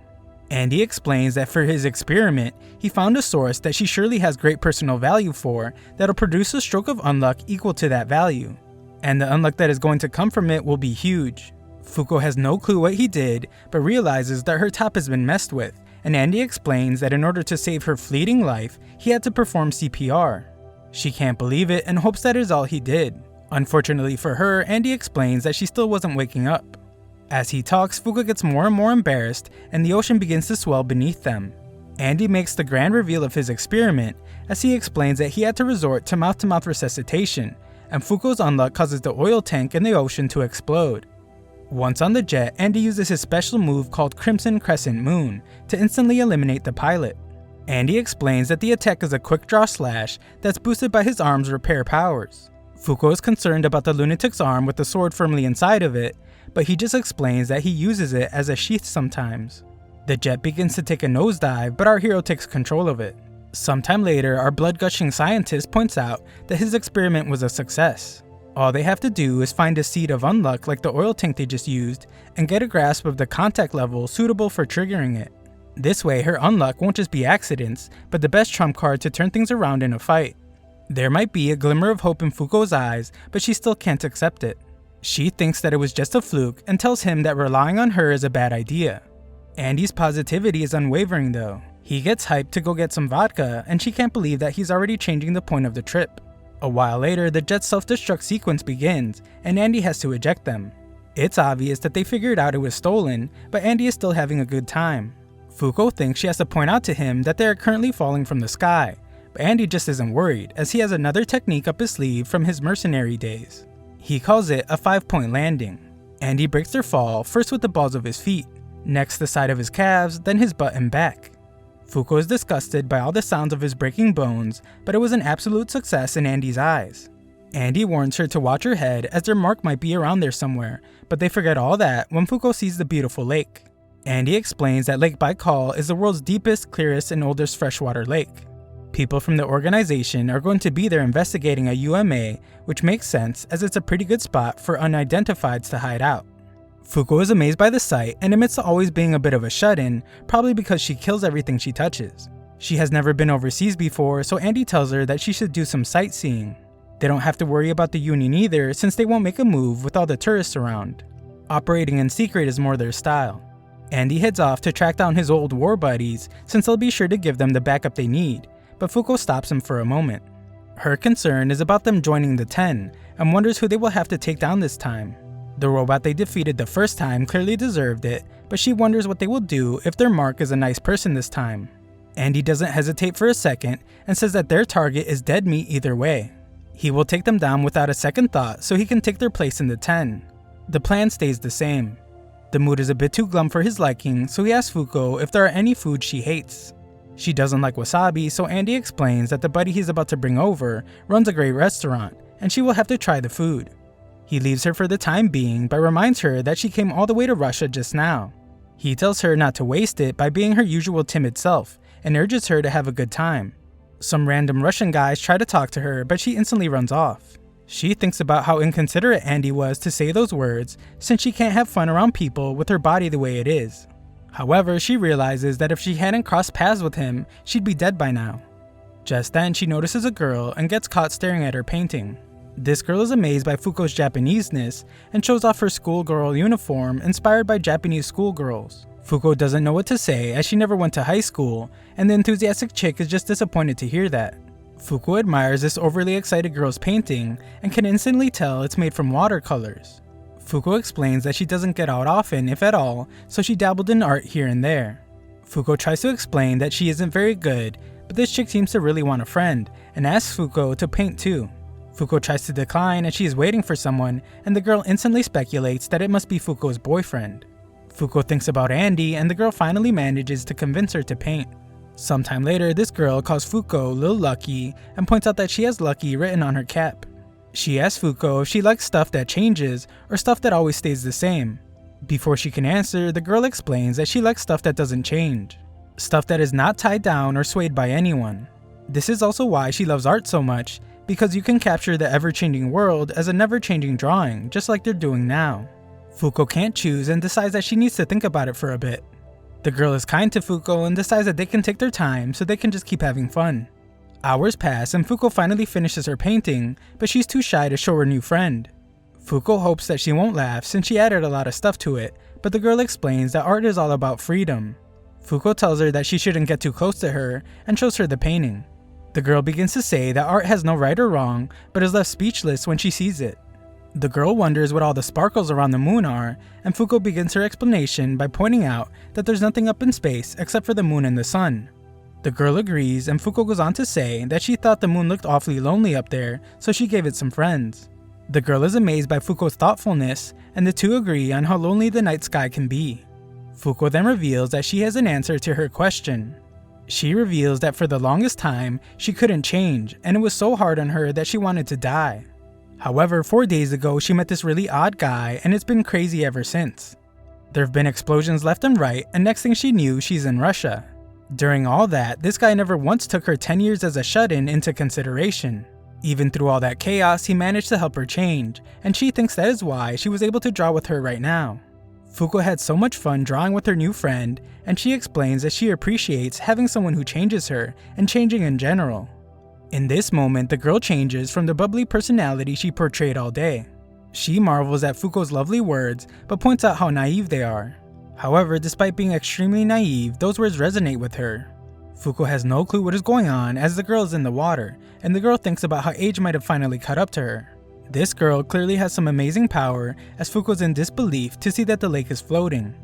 Andy explains that for his experiment, he found a source that she surely has great personal value for that'll produce a stroke of Unluck equal to that value. And the Unluck that is going to come from it will be huge. Fuko has no clue what he did, but realizes that her top has been messed with, and Andy explains that in order to save her fleeting life, he had to perform CPR. She can't believe it and hopes that is all he did. Unfortunately for her, Andy explains that she still wasn't waking up. As he talks, Fuko gets more and more embarrassed, and the ocean begins to swell beneath them. Andy makes the grand reveal of his experiment, as he explains that he had to resort to mouth-to-mouth resuscitation, and Fuko's Unluck causes the oil tank in the ocean to explode. Once on the jet, Andy uses his special move called Crimson Crescent Moon to instantly eliminate the pilot. Andy explains that the attack is a quick draw slash that's boosted by his arm's repair powers. Fuko is concerned about the lunatic's arm with the sword firmly inside of it, but he just explains that he uses it as a sheath sometimes. The jet begins to take a nosedive, but our hero takes control of it. Sometime later, our blood-gushing scientist points out that his experiment was a success. All they have to do is find a seed of Unluck like the oil tank they just used, and get a grasp of the contact level suitable for triggering it. This way, her Unluck won't just be accidents, but the best trump card to turn things around in a fight. There might be a glimmer of hope in Fuko's eyes, but she still can't accept it. She thinks that it was just a fluke and tells him that relying on her is a bad idea. Andy's positivity is unwavering though. He gets hyped to go get some vodka, and she can't believe that he's already changing the point of the trip. A while later, the jet's self-destruct sequence begins, and Andy has to eject them. It's obvious that they figured out it was stolen, but Andy is still having a good time. Fuko thinks she has to point out to him that they are currently falling from the sky, but Andy just isn't worried, as he has another technique up his sleeve from his mercenary days. He calls it a 5-point landing. Andy breaks their fall, first with the balls of his feet, next the side of his calves, then his butt and back. Fuko is disgusted by all the sounds of his breaking bones, but it was an absolute success in Andy's eyes. Andy warns her to watch her head as their mark might be around there somewhere, but they forget all that when Fuko sees the beautiful lake. Andy explains that Lake Baikal is the world's deepest, clearest, and oldest freshwater lake. People from the organization are going to be there investigating a UMA, which makes sense as it's a pretty good spot for unidentifieds to hide out. Fuko is amazed by the sight and admits to always being a bit of a shut-in, probably because she kills everything she touches. She has never been overseas before, so Andy tells her that she should do some sightseeing. They don't have to worry about the Union either, since they won't make a move with all the tourists around. Operating in secret is more their style. Andy heads off to track down his old war buddies, since they'll be sure to give them the backup they need, but Fuko stops him for a moment. Her concern is about them joining the 10, and wonders who they will have to take down this time. The robot they defeated the first time clearly deserved it, but she wonders what they will do if their mark is a nice person this time. Andy doesn't hesitate for a second and says that their target is dead meat either way. He will take them down without a second thought so he can take their place in the 10. The plan stays the same. The mood is a bit too glum for his liking, so he asks Fuko if there are any foods she hates. She doesn't like wasabi, so Andy explains that the buddy he's about to bring over runs a great restaurant, and she will have to try the food. He leaves her for the time being, but reminds her that she came all the way to Russia just now. He tells her not to waste it by being her usual timid self, and urges her to have a good time. Some random Russian guys try to talk to her, but she instantly runs off. She thinks about how inconsiderate Andy was to say those words, since she can't have fun around people with her body the way it is. However, she realizes that if she hadn't crossed paths with him, she'd be dead by now. Just then, she notices a girl and gets caught staring at her painting. This girl is amazed by Fuko's Japanese-ness and shows off her schoolgirl uniform inspired by Japanese schoolgirls. Fuko doesn't know what to say as she never went to high school, and the enthusiastic chick is just disappointed to hear that. Fuko admires this overly excited girl's painting and can instantly tell it's made from watercolors. Fuko explains that she doesn't get out often, if at all, so she dabbled in art here and there. Fuko tries to explain that she isn't very good, but this chick seems to really want a friend, and asks Fuko to paint too. Fuko tries to decline as she is waiting for someone, and the girl instantly speculates that it must be Fuko's boyfriend. Fuko thinks about Andy, and the girl finally manages to convince her to paint. Sometime later, this girl calls Fuko Lil Lucky and points out that she has Lucky written on her cap. She asks Fuko if she likes stuff that changes or stuff that always stays the same. Before she can answer, the girl explains that she likes stuff that doesn't change. Stuff that is not tied down or swayed by anyone. This is also why she loves art so much, because you can capture the ever-changing world as a never-changing drawing, just like they're doing now. Fuko can't choose and decides that she needs to think about it for a bit. The girl is kind to Fuko and decides that they can take their time so they can just keep having fun. Hours pass and Fuko finally finishes her painting, but she's too shy to show her new friend. Fuko hopes that she won't laugh since she added a lot of stuff to it, but the girl explains that art is all about freedom. Fuko tells her that she shouldn't get too close to her and shows her the painting. The girl begins to say that art has no right or wrong, but is left speechless when she sees it. The girl wonders what all the sparkles around the moon are, and Fuko begins her explanation by pointing out that there's nothing up in space except for the moon and the sun. The girl agrees, and Fuko goes on to say that she thought the moon looked awfully lonely up there, so she gave it some friends. The girl is amazed by Fuko's thoughtfulness, and the two agree on how lonely the night sky can be. Fuko then reveals that she has an answer to her question. She reveals that for the longest time, she couldn't change, and it was so hard on her that she wanted to die. However, 4 days ago, she met this really odd guy, and it's been crazy ever since. There have been explosions left and right, and next thing she knew, she's in Russia. During all that, this guy never once took her 10 years as a shut-in into consideration. Even through all that chaos, he managed to help her change, and she thinks that is why she was able to draw with her right now. Fuko had so much fun drawing with her new friend, and she explains that she appreciates having someone who changes her, and changing in general. In this moment, the girl changes from the bubbly personality she portrayed all day. She marvels at Fuko's lovely words, but points out how naive they are. However, despite being extremely naive, those words resonate with her. Fuko has no clue what is going on as the girl is in the water, and the girl thinks about how age might have finally caught up to her. This girl clearly has some amazing power, as Fuko's in disbelief to see that the lake is floating.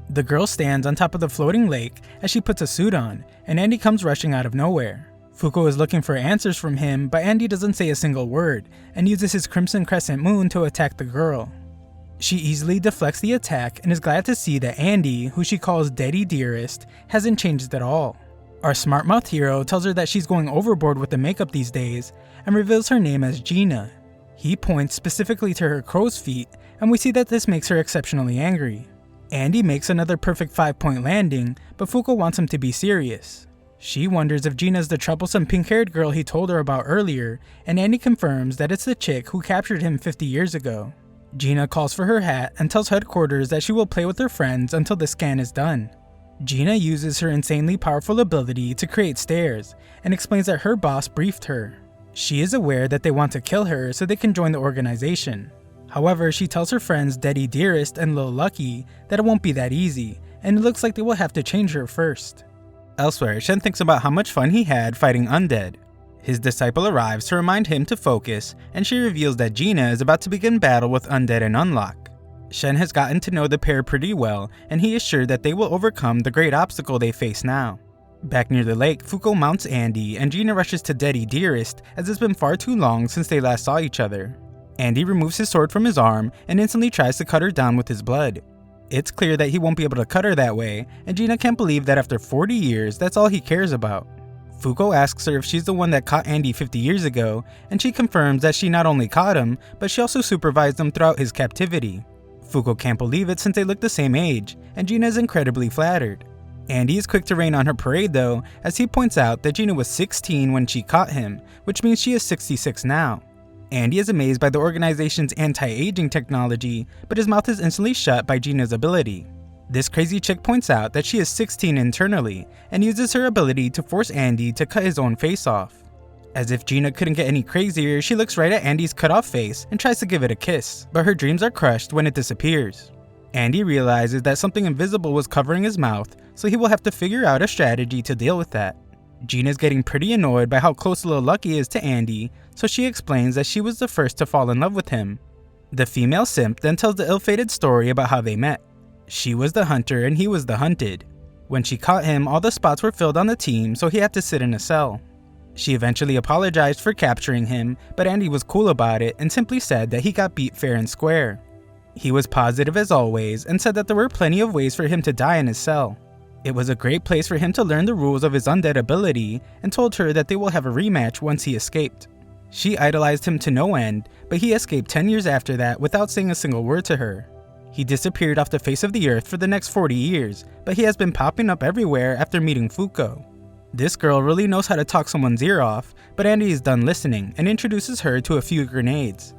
The girl stands on top of the floating lake as she puts a suit on, and Andy comes rushing out of nowhere. Fuko is looking for answers from him, but Andy doesn't say a single word, and uses his crimson crescent moon to attack the girl. She easily deflects the attack and is glad to see that Andy, who she calls Daddy Dearest, hasn't changed at all. Our smart mouth hero tells her that she's going overboard with the makeup these days, and reveals her name as Gina. He points specifically to her crow's feet, and we see that this makes her exceptionally angry. Andy makes another perfect 5-point landing, but Fuko wants him to be serious. She wonders if Gina's the troublesome pink-haired girl he told her about earlier, and Andy confirms that it's the chick who captured him 50 years ago. Gina calls for her hat and tells headquarters that she will play with her friends until the scan is done. Gina uses her insanely powerful ability to create stairs and explains that her boss briefed her. She is aware that they want to kill her so they can join the organization. However, she tells her friends Daddy Dearest and Lil Lucky that it won't be that easy, and it looks like they will have to change her first. Elsewhere, Shen thinks about how much fun he had fighting Undead. His disciple arrives to remind him to focus, and she reveals that Gina is about to begin battle with Undead and Unluck. Shen has gotten to know the pair pretty well, and he is sure that they will overcome the great obstacle they face now. Back near the lake, Fuko mounts Andy, and Gina rushes to Daddy Dearest as it's been far too long since they last saw each other. Andy removes his sword from his arm and instantly tries to cut her down with his blood. It's clear that he won't be able to cut her that way, and Gina can't believe that after 40 years, that's all he cares about. Fuko asks her if she's the one that caught Andy 50 years ago, and she confirms that she not only caught him, but she also supervised him throughout his captivity. Fuko can't believe it since they look the same age, and Gina is incredibly flattered. Andy is quick to rain on her parade though, as he points out that Gina was 16 when she caught him, which means she is 66 now. Andy is amazed by the organization's anti-aging technology, but his mouth is instantly shut by Gina's ability. This crazy chick points out that she is 16 internally, and uses her ability to force Andy to cut his own face off. As if Gina couldn't get any crazier, she looks right at Andy's cut off face and tries to give it a kiss, but her dreams are crushed when it disappears. Andy realizes that something invisible was covering his mouth, so he will have to figure out a strategy to deal with that. Gina's getting pretty annoyed by how close Lil Lucky is to Andy, so she explains that she was the first to fall in love with him. The female simp then tells the ill-fated story about how they met. She was the hunter and he was the hunted. When she caught him, all the spots were filled on the team, so he had to sit in a cell. She eventually apologized for capturing him, but Andy was cool about it and simply said that he got beat fair and square. He was positive as always and said that there were plenty of ways for him to die in his cell. It was a great place for him to learn the rules of his undead ability, and told her that they will have a rematch once he escaped. She idolized him to no end, but he escaped 10 years after that without saying a single word to her. He disappeared off the face of the earth for the next 40 years, but he has been popping up everywhere after meeting Fuko. This girl really knows how to talk someone's ear off, but Andy is done listening and introduces her to a few grenades.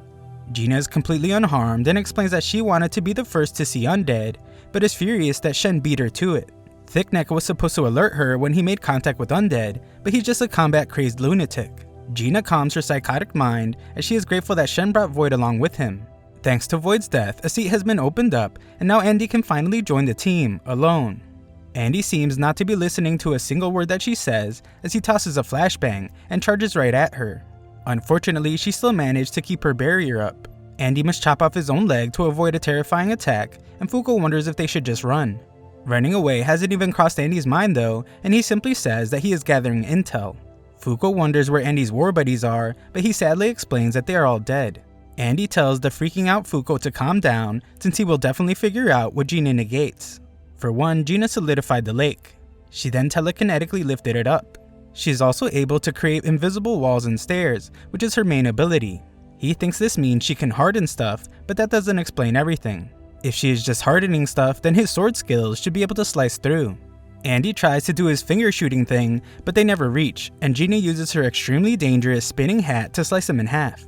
Gina is completely unharmed and explains that she wanted to be the first to see Undead, but is furious that Shen beat her to it. Thickneck was supposed to alert her when he made contact with Undead, but he's just a combat-crazed lunatic. Gina calms her psychotic mind as she is grateful that Shen brought Void along with him. Thanks to Void's death, a seat has been opened up, and now Andy can finally join the team, alone. Andy seems not to be listening to a single word that she says as he tosses a flashbang and charges right at her. Unfortunately, she still managed to keep her barrier up. Andy must chop off his own leg to avoid a terrifying attack, and Fuko wonders if they should just run. Running away hasn't even crossed Andy's mind though, and he simply says that he is gathering intel. Fuko wonders where Andy's war buddies are, but he sadly explains that they are all dead. Andy tells the freaking out Fuko to calm down, since he will definitely figure out what Gina negates. For one, Gina solidified the lake. She then telekinetically lifted it up. She is also able to create invisible walls and stairs, which is her main ability. He thinks this means she can harden stuff, but that doesn't explain everything. If she is just hardening stuff, then his sword skills should be able to slice through. Andy tries to do his finger shooting thing, but they never reach, and Gina uses her extremely dangerous spinning hat to slice him in half.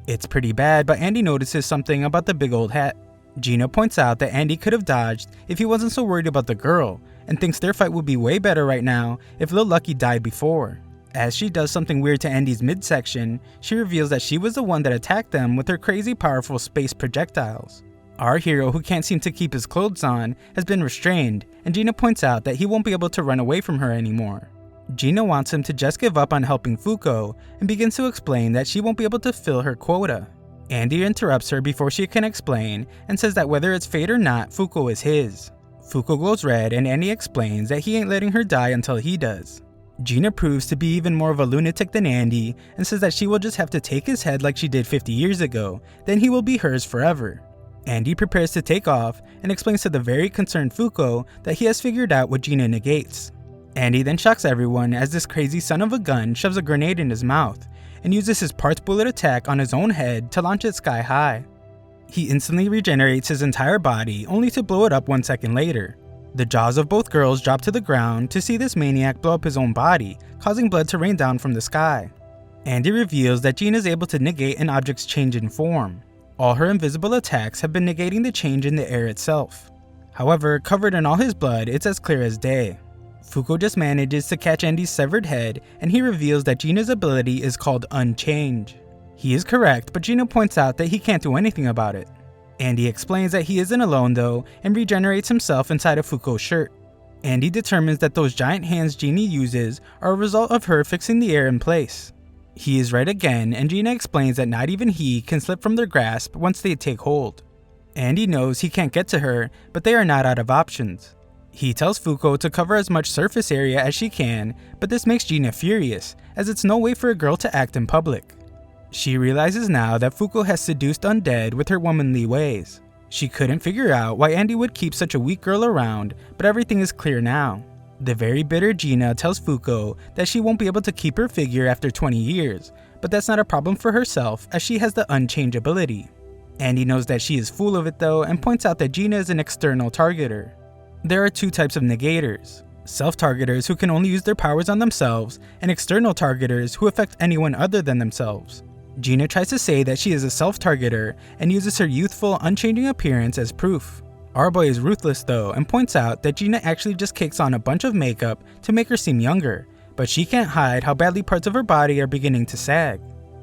It's pretty bad, but Andy notices something about the big old hat. Gina points out that Andy could have dodged if he wasn't so worried about the girl, and thinks their fight would be way better right now if Lil Lucky died before. As she does something weird to Andy's midsection, she reveals that she was the one that attacked them with her crazy powerful space projectiles. Our hero, who can't seem to keep his clothes on, has been restrained, and Gina points out that he won't be able to run away from her anymore. Gina wants him to just give up on helping Fuko, and begins to explain that she won't be able to fill her quota. Andy interrupts her before she can explain, and says that whether it's fate or not, Fuko is his. Fuko glows red, and Andy explains that he ain't letting her die until he does. Gina proves to be even more of a lunatic than Andy, and says that she will just have to take his head like she did 50 years ago, then he will be hers forever. Andy prepares to take off, and explains to the very concerned Fuko that he has figured out what Gina negates. Andy then shocks everyone as this crazy son of a gun shoves a grenade in his mouth, and uses his parts bullet attack on his own head to launch it sky high. He instantly regenerates his entire body, only to blow it up 1 second later. The jaws of both girls drop to the ground to see this maniac blow up his own body, causing blood to rain down from the sky. Andy reveals that Gina is able to negate an object's change in form. All her invisible attacks have been negating the change in the air itself. However, covered in all his blood, it's as clear as day. Fuko just manages to catch Andy's severed head, and he reveals that Gina's ability is called Unchange. He is correct, but Gina points out that he can't do anything about it. Andy explains that he isn't alone though, and regenerates himself inside of Fuko's shirt. Andy determines that those giant hands Gina uses are a result of her fixing the air in place. He is right again, and Gina explains that not even he can slip from their grasp once they take hold. Andy knows he can't get to her, but they are not out of options. He tells Fuko to cover as much surface area as she can, but this makes Gina furious, as it's no way for a girl to act in public. She realizes now that Fuko has seduced Undead with her womanly ways. She couldn't figure out why Andy would keep such a weak girl around, but everything is clear now. The very bitter Gina tells Fuko that she won't be able to keep her figure after 20 years, but that's not a problem for herself as she has the Unchange ability. Andy knows that she is full of it though, and points out that Gina is an external targeter. There are two types of negators: self-targeters who can only use their powers on themselves, and external targeters who affect anyone other than themselves. Gina tries to say that she is a self-targeter and uses her youthful, unchanging appearance as proof. Our boy is ruthless though, and points out that Gina actually just kicks on a bunch of makeup to make her seem younger, but she can't hide how badly parts of her body are beginning to sag.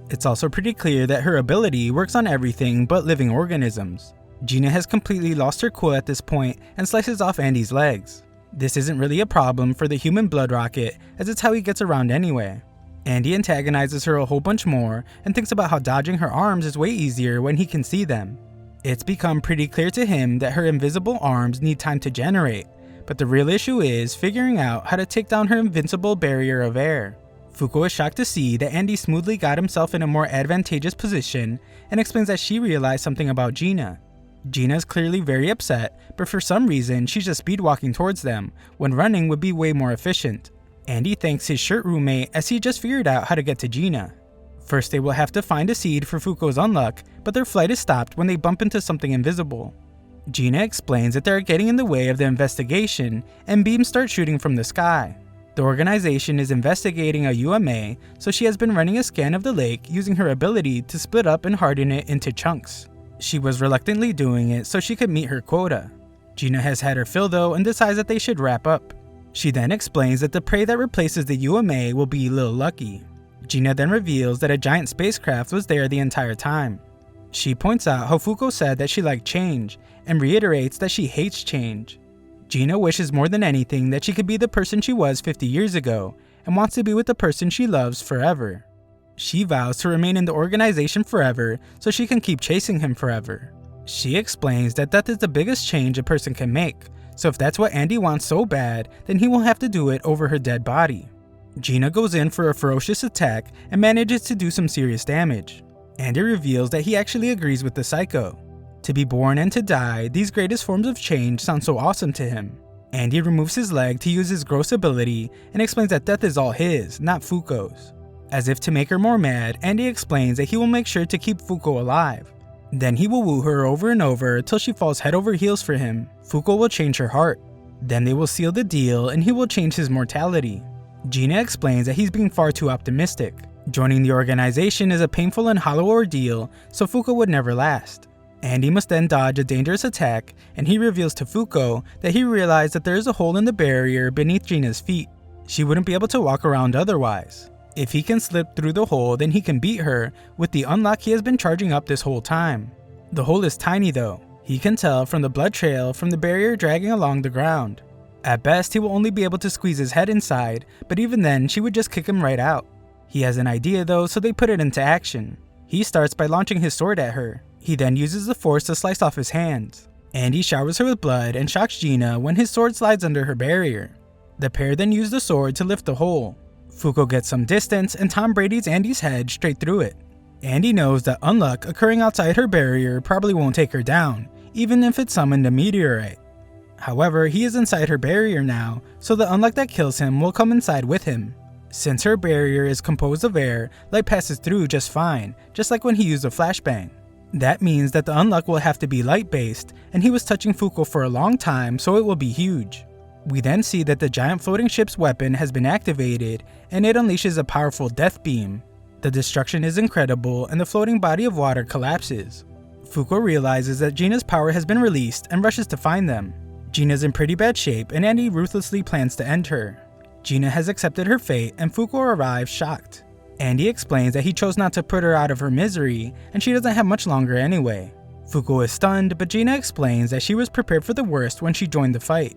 It's also pretty clear that her ability works on everything but living organisms. Gina has completely lost her cool at this point and slices off Andy's legs. This isn't really a problem for the human blood rocket, as it's how he gets around anyway. Andy antagonizes her a whole bunch more and thinks about how dodging her arms is way easier when he can see them. It's become pretty clear to him that her invisible arms need time to generate, but the real issue is figuring out how to take down her invincible barrier of air. Fuko is shocked to see that Andy smoothly got himself in a more advantageous position and explains that she realized something about Gina. Gina is clearly very upset, but for some reason she's just speed walking towards them, when running would be way more efficient. Andy thanks his shirt roommate as he just figured out how to get to Gina. First they will have to find a seed for Fuko's Unluck, but their flight is stopped when they bump into something invisible. Gina explains that they are getting in the way of the investigation, and beams start shooting from the sky. The organization is investigating a UMA, so she has been running a scan of the lake using her ability to split up and harden it into chunks. She was reluctantly doing it so she could meet her quota. Gina has had her fill though and decides that they should wrap up. She then explains that the prey that replaces the UMA will be Lil Lucky. Gina then reveals that a giant spacecraft was there the entire time. She points out how Fuko said that she liked change, and reiterates that she hates change. Gina wishes more than anything that she could be the person she was 50 years ago, and wants to be with the person she loves forever. She vows to remain in the organization forever so she can keep chasing him forever. She explains that death is the biggest change a person can make, so if that's what Andy wants so bad, then he will have to do it over her dead body. Gina goes in for a ferocious attack and manages to do some serious damage. Andy reveals that he actually agrees with the psycho. To be born and to die, these greatest forms of change sound so awesome to him. Andy removes his leg to use his gross ability and explains that death is all his, not Fuko's. As if to make her more mad, Andy explains that he will make sure to keep Fuko alive. Then he will woo her over and over till she falls head over heels for him. Fuko will change her heart. Then they will seal the deal and he will change his mortality. Gina explains that he's being far too optimistic. Joining the organization is a painful and hollow ordeal, so Fuko would never last. Andy must then dodge a dangerous attack, and he reveals to Fuko that he realized that there is a hole in the barrier beneath Gina's feet. She wouldn't be able to walk around otherwise. If he can slip through the hole, then he can beat her with the unlock he has been charging up this whole time. The hole is tiny though. He can tell from the blood trail from the barrier dragging along the ground. At best, he will only be able to squeeze his head inside, but even then, she would just kick him right out. He has an idea though, so they put it into action. He starts by launching his sword at her. He then uses the force to slice off his hands. Andy showers her with blood and shocks Gina when his sword slides under her barrier. The pair then use the sword to lift the hole. Fuko gets some distance and Tom Brady's Andy's head straight through it. Andy knows that Unluck occurring outside her barrier probably won't take her down, even if it summoned a meteorite. However, he is inside her barrier now, so the Unluck that kills him will come inside with him. Since her barrier is composed of air, light passes through just fine, just like when he used a flashbang. That means that the Unluck will have to be light-based, and he was touching Fuko for a long time, so it will be huge. We then see that the giant floating ship's weapon has been activated, and it unleashes a powerful death beam. The destruction is incredible, and the floating body of water collapses. Fuko realizes that Gina's power has been released and rushes to find them. Gina's in pretty bad shape, and Andy ruthlessly plans to end her. Gina has accepted her fate, and Fuko arrives shocked. Andy explains that he chose not to put her out of her misery, and she doesn't have much longer anyway. Fuko is stunned, but Gina explains that she was prepared for the worst when she joined the fight.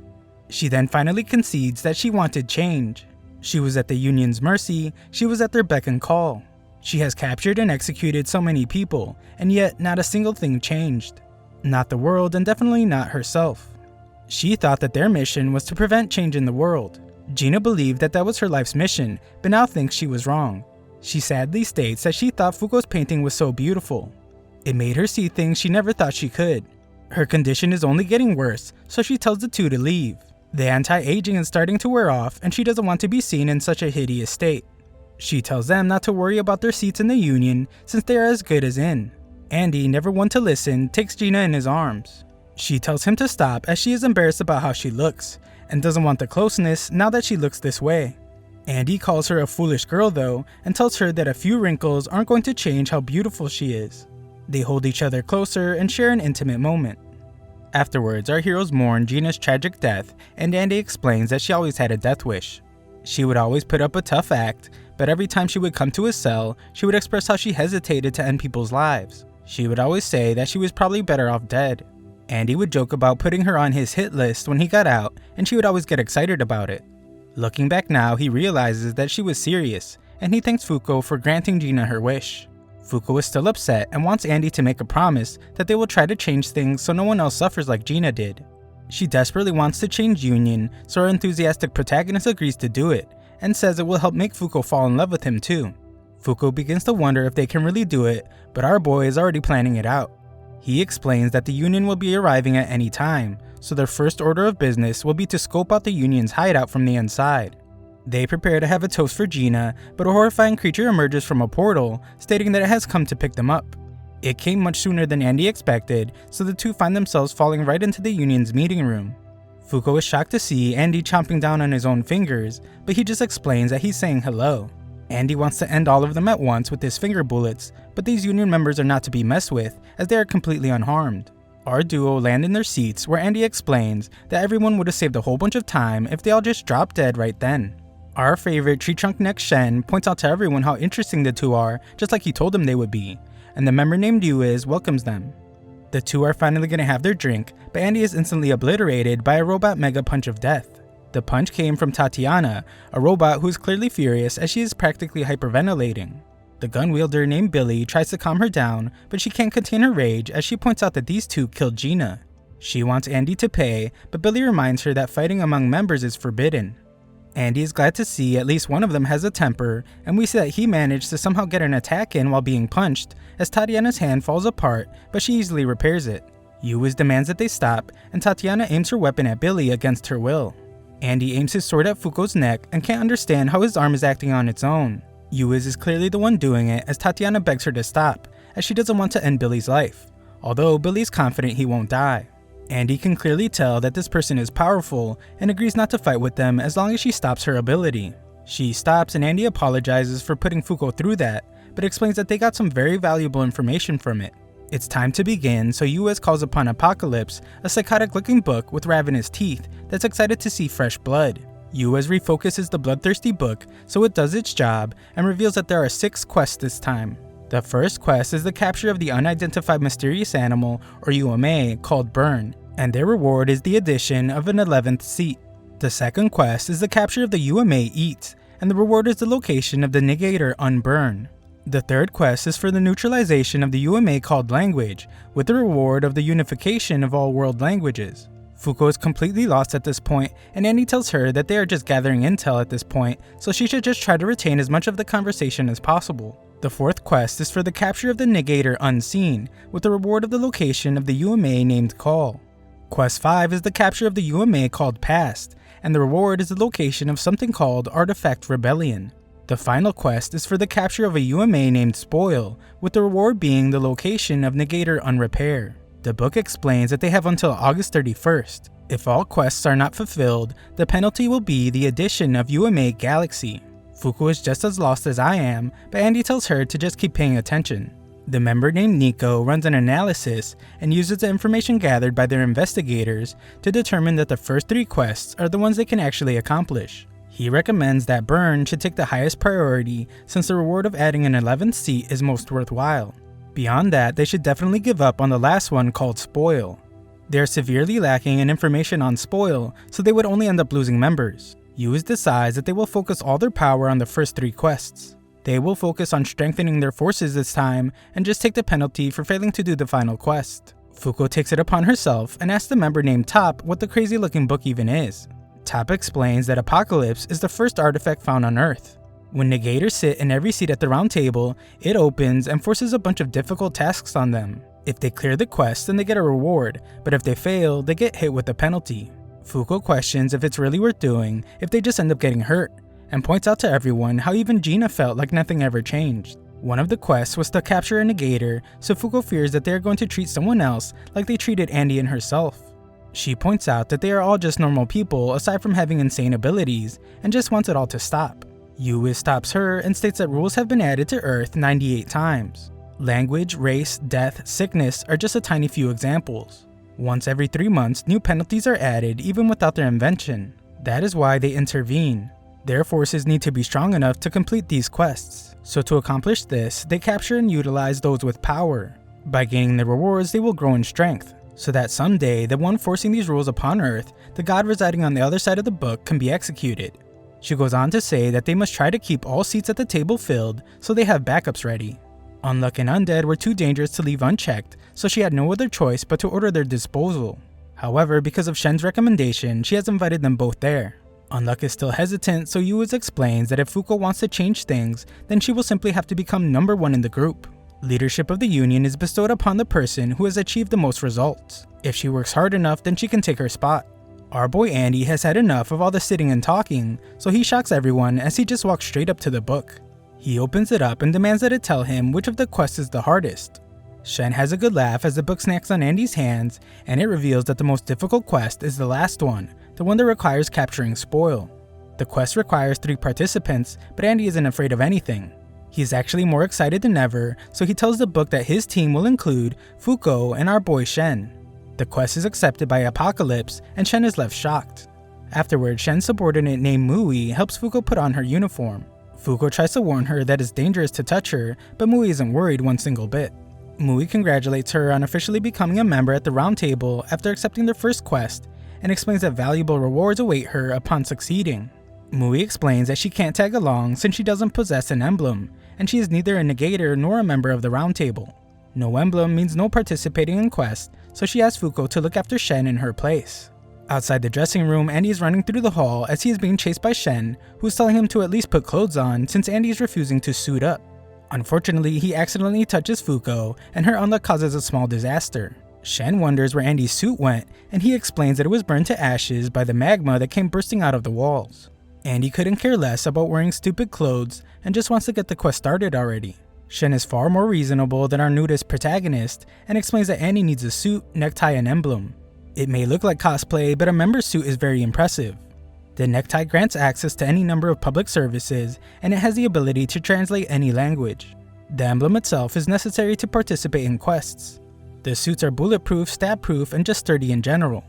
She then finally concedes that she wanted change. She was at the Union's mercy, she was at their beck and call. She has captured and executed so many people, and yet not a single thing changed. Not the world, and definitely not herself. She thought that their mission was to prevent change in the world. Gina believed that that was her life's mission, but now thinks she was wrong. She sadly states that she thought Fuko's painting was so beautiful. It made her see things she never thought she could. Her condition is only getting worse, so she tells the two to leave. The anti-aging is starting to wear off, and she doesn't want to be seen in such a hideous state. She tells them not to worry about their seats in the Union, since they are as good as in. Andy, never one to listen, takes Gina in his arms. She tells him to stop as she is embarrassed about how she looks, and doesn't want the closeness now that she looks this way. Andy calls her a foolish girl though, and tells her that a few wrinkles aren't going to change how beautiful she is. They hold each other closer and share an intimate moment. Afterwards, our heroes mourn Gina's tragic death, and Andy explains that she always had a death wish. She would always put up a tough act, but every time she would come to his cell, she would express how she hesitated to end people's lives. She would always say that she was probably better off dead. Andy would joke about putting her on his hit list when he got out, and she would always get excited about it. Looking back now, he realizes that she was serious, and he thanks Fuko for granting Gina her wish. Fuko is still upset and wants Andy to make a promise that they will try to change things so no one else suffers like Gina did. She desperately wants to change Union, so our enthusiastic protagonist agrees to do it, and says it will help make Fuko fall in love with him too. Fuko begins to wonder if they can really do it, but our boy is already planning it out. He explains that the Union will be arriving at any time, so their first order of business will be to scope out the Union's hideout from the inside. They prepare to have a toast for Gina, but a horrifying creature emerges from a portal, stating that it has come to pick them up. It came much sooner than Andy expected, so the two find themselves falling right into the Union's meeting room. Fuko is shocked to see Andy chomping down on his own fingers, but he just explains that he's saying hello. Andy wants to end all of them at once with his finger bullets, but these Union members are not to be messed with, as they are completely unharmed. Our duo land in their seats, where Andy explains that everyone would have saved a whole bunch of time if they all just dropped dead right then. Our favorite tree trunk neck Shen points out to everyone how interesting the two are, just like he told them they would be, and the member named Yuiz welcomes them. The two are finally going to have their drink, but Andy is instantly obliterated by a robot mega punch of death. The punch came from Tatiana, a robot who is clearly furious as she is practically hyperventilating. The gun wielder named Billy tries to calm her down, but she can't contain her rage as she points out that these two killed Gina. She wants Andy to pay, but Billy reminds her that fighting among members is forbidden. Andy is glad to see at least one of them has a temper, and we see that he managed to somehow get an attack in while being punched, as Tatiana's hand falls apart, but she easily repairs it. Yuiz demands that they stop, and Tatiana aims her weapon at Billy against her will. Andy aims his sword at Fuko's neck and can't understand how his arm is acting on its own. Yuiz is clearly the one doing it, as Tatiana begs her to stop, as she doesn't want to end Billy's life, although Billy's confident he won't die. Andy can clearly tell that this person is powerful and agrees not to fight with them as long as she stops her ability. She stops and Andy apologizes for putting Fuko through that, but explains that they got some very valuable information from it. It's time to begin, so Yuiz calls upon Apocalypse, a psychotic-looking book with ravenous teeth that's excited to see fresh blood. Yuiz refocuses the bloodthirsty book so it does its job and reveals that there are 6 quests this time. The first quest is the capture of the unidentified mysterious animal, or UMA, called Burn, and their reward is the addition of an 11th seat. The second quest is the capture of the UMA Eat, and the reward is the location of the negator Unburn. The third quest is for the neutralization of the UMA called Language, with the reward of the unification of all world languages. Fuko is completely lost at this point, and Andy tells her that they are just gathering intel at this point, so she should just try to retain as much of the conversation as possible. The fourth quest is for the capture of the negator Unseen, with the reward of the location of the UMA named Call. Quest 5 is the capture of the UMA called Past, and the reward is the location of something called Artifact Rebellion. The final quest is for the capture of a UMA named Spoil, with the reward being the location of Negator Unrepair. The book explains that they have until August 31st. If all quests are not fulfilled, the penalty will be the addition of UMA Galaxy. Fuko is just as lost as I am, but Andy tells her to just keep paying attention. The member named Nico runs an analysis and uses the information gathered by their investigators to determine that the first 3 quests are the ones they can actually accomplish. He recommends that Burn should take the highest priority since the reward of adding an 11th seat is most worthwhile. Beyond that, they should definitely give up on the last one called Spoil. They are severely lacking in information on Spoil, so they would only end up losing members. Yuz decides that they will focus all their power on the first 3 quests. They will focus on strengthening their forces this time and just take the penalty for failing to do the final quest. Fuko takes it upon herself and asks the member named Top what the crazy looking book even is. Top explains that Apocalypse is the first artifact found on Earth. When Negators sit in every seat at the round table, it opens and forces a bunch of difficult tasks on them. If they clear the quest, then they get a reward, but if they fail, they get hit with a penalty. Fuko questions if it's really worth doing if they just end up getting hurt, and points out to everyone how even Gina felt like nothing ever changed. One of the quests was to capture a Negator, so Fuko fears that they are going to treat someone else like they treated Andy and herself. She points out that they are all just normal people aside from having insane abilities, and just wants it all to stop. Yuz stops her and states that rules have been added to Earth 98 times. Language, race, death, sickness are just a tiny few examples. Once every 3 months, new penalties are added even without their invention. That is why they intervene. Their forces need to be strong enough to complete these quests. So to accomplish this, they capture and utilize those with power. By gaining the rewards, they will grow in strength, so that someday the one forcing these rules upon Earth, the god residing on the other side of the book, can be executed. She goes on to say that they must try to keep all seats at the table filled so they have backups ready. Unluck and Undead were too dangerous to leave unchecked, so she had no other choice but to order their disposal. However, because of Shen's recommendation, she has invited them both there. Unluck is still hesitant, so Yuz explains that if Fuko wants to change things, then she will simply have to become number 1 in the group. Leadership of the Union is bestowed upon the person who has achieved the most results. If she works hard enough, then she can take her spot. Our boy Andy has had enough of all the sitting and talking, so he shocks everyone as he just walks straight up to the book. He opens it up and demands that it tell him which of the quests is the hardest. Shen has a good laugh as the book snacks on Andy's hands, and it reveals that the most difficult quest is the last one, the one that requires capturing Spoil. The quest requires 3 participants, but Andy isn't afraid of anything. He's actually more excited than ever, so he tells the book that his team will include Fuko and our boy Shen. The quest is accepted by Apocalypse, and Shen is left shocked. Afterwards, Shen's subordinate named Mui helps Fuko put on her uniform. Fuko tries to warn her that it's dangerous to touch her, but Mui isn't worried one single bit. Mui congratulates her on officially becoming a member at the round table after accepting their first quest, and explains that valuable rewards await her upon succeeding. Mui explains that she can't tag along since she doesn't possess an emblem, and she is neither a Negator nor a member of the round table. No emblem means no participating in quests, so she asks Fuko to look after Shen in her place. Outside the dressing room, Andy is running through the hall as he is being chased by Shen, who's telling him to at least put clothes on since Andy is refusing to suit up. Unfortunately, he accidentally touches Fuko, and her unluck causes a small disaster. Shen wonders where Andy's suit went, and he explains that it was burned to ashes by the magma that came bursting out of the walls. Andy couldn't care less about wearing stupid clothes and just wants to get the quest started already. Shen is far more reasonable than our nudist protagonist and explains that Andy needs a suit, necktie, and emblem. It may look like cosplay, but a member's suit is very impressive. The necktie grants access to any number of public services, and it has the ability to translate any language. The emblem itself is necessary to participate in quests. The suits are bulletproof, stab-proof, and just sturdy in general.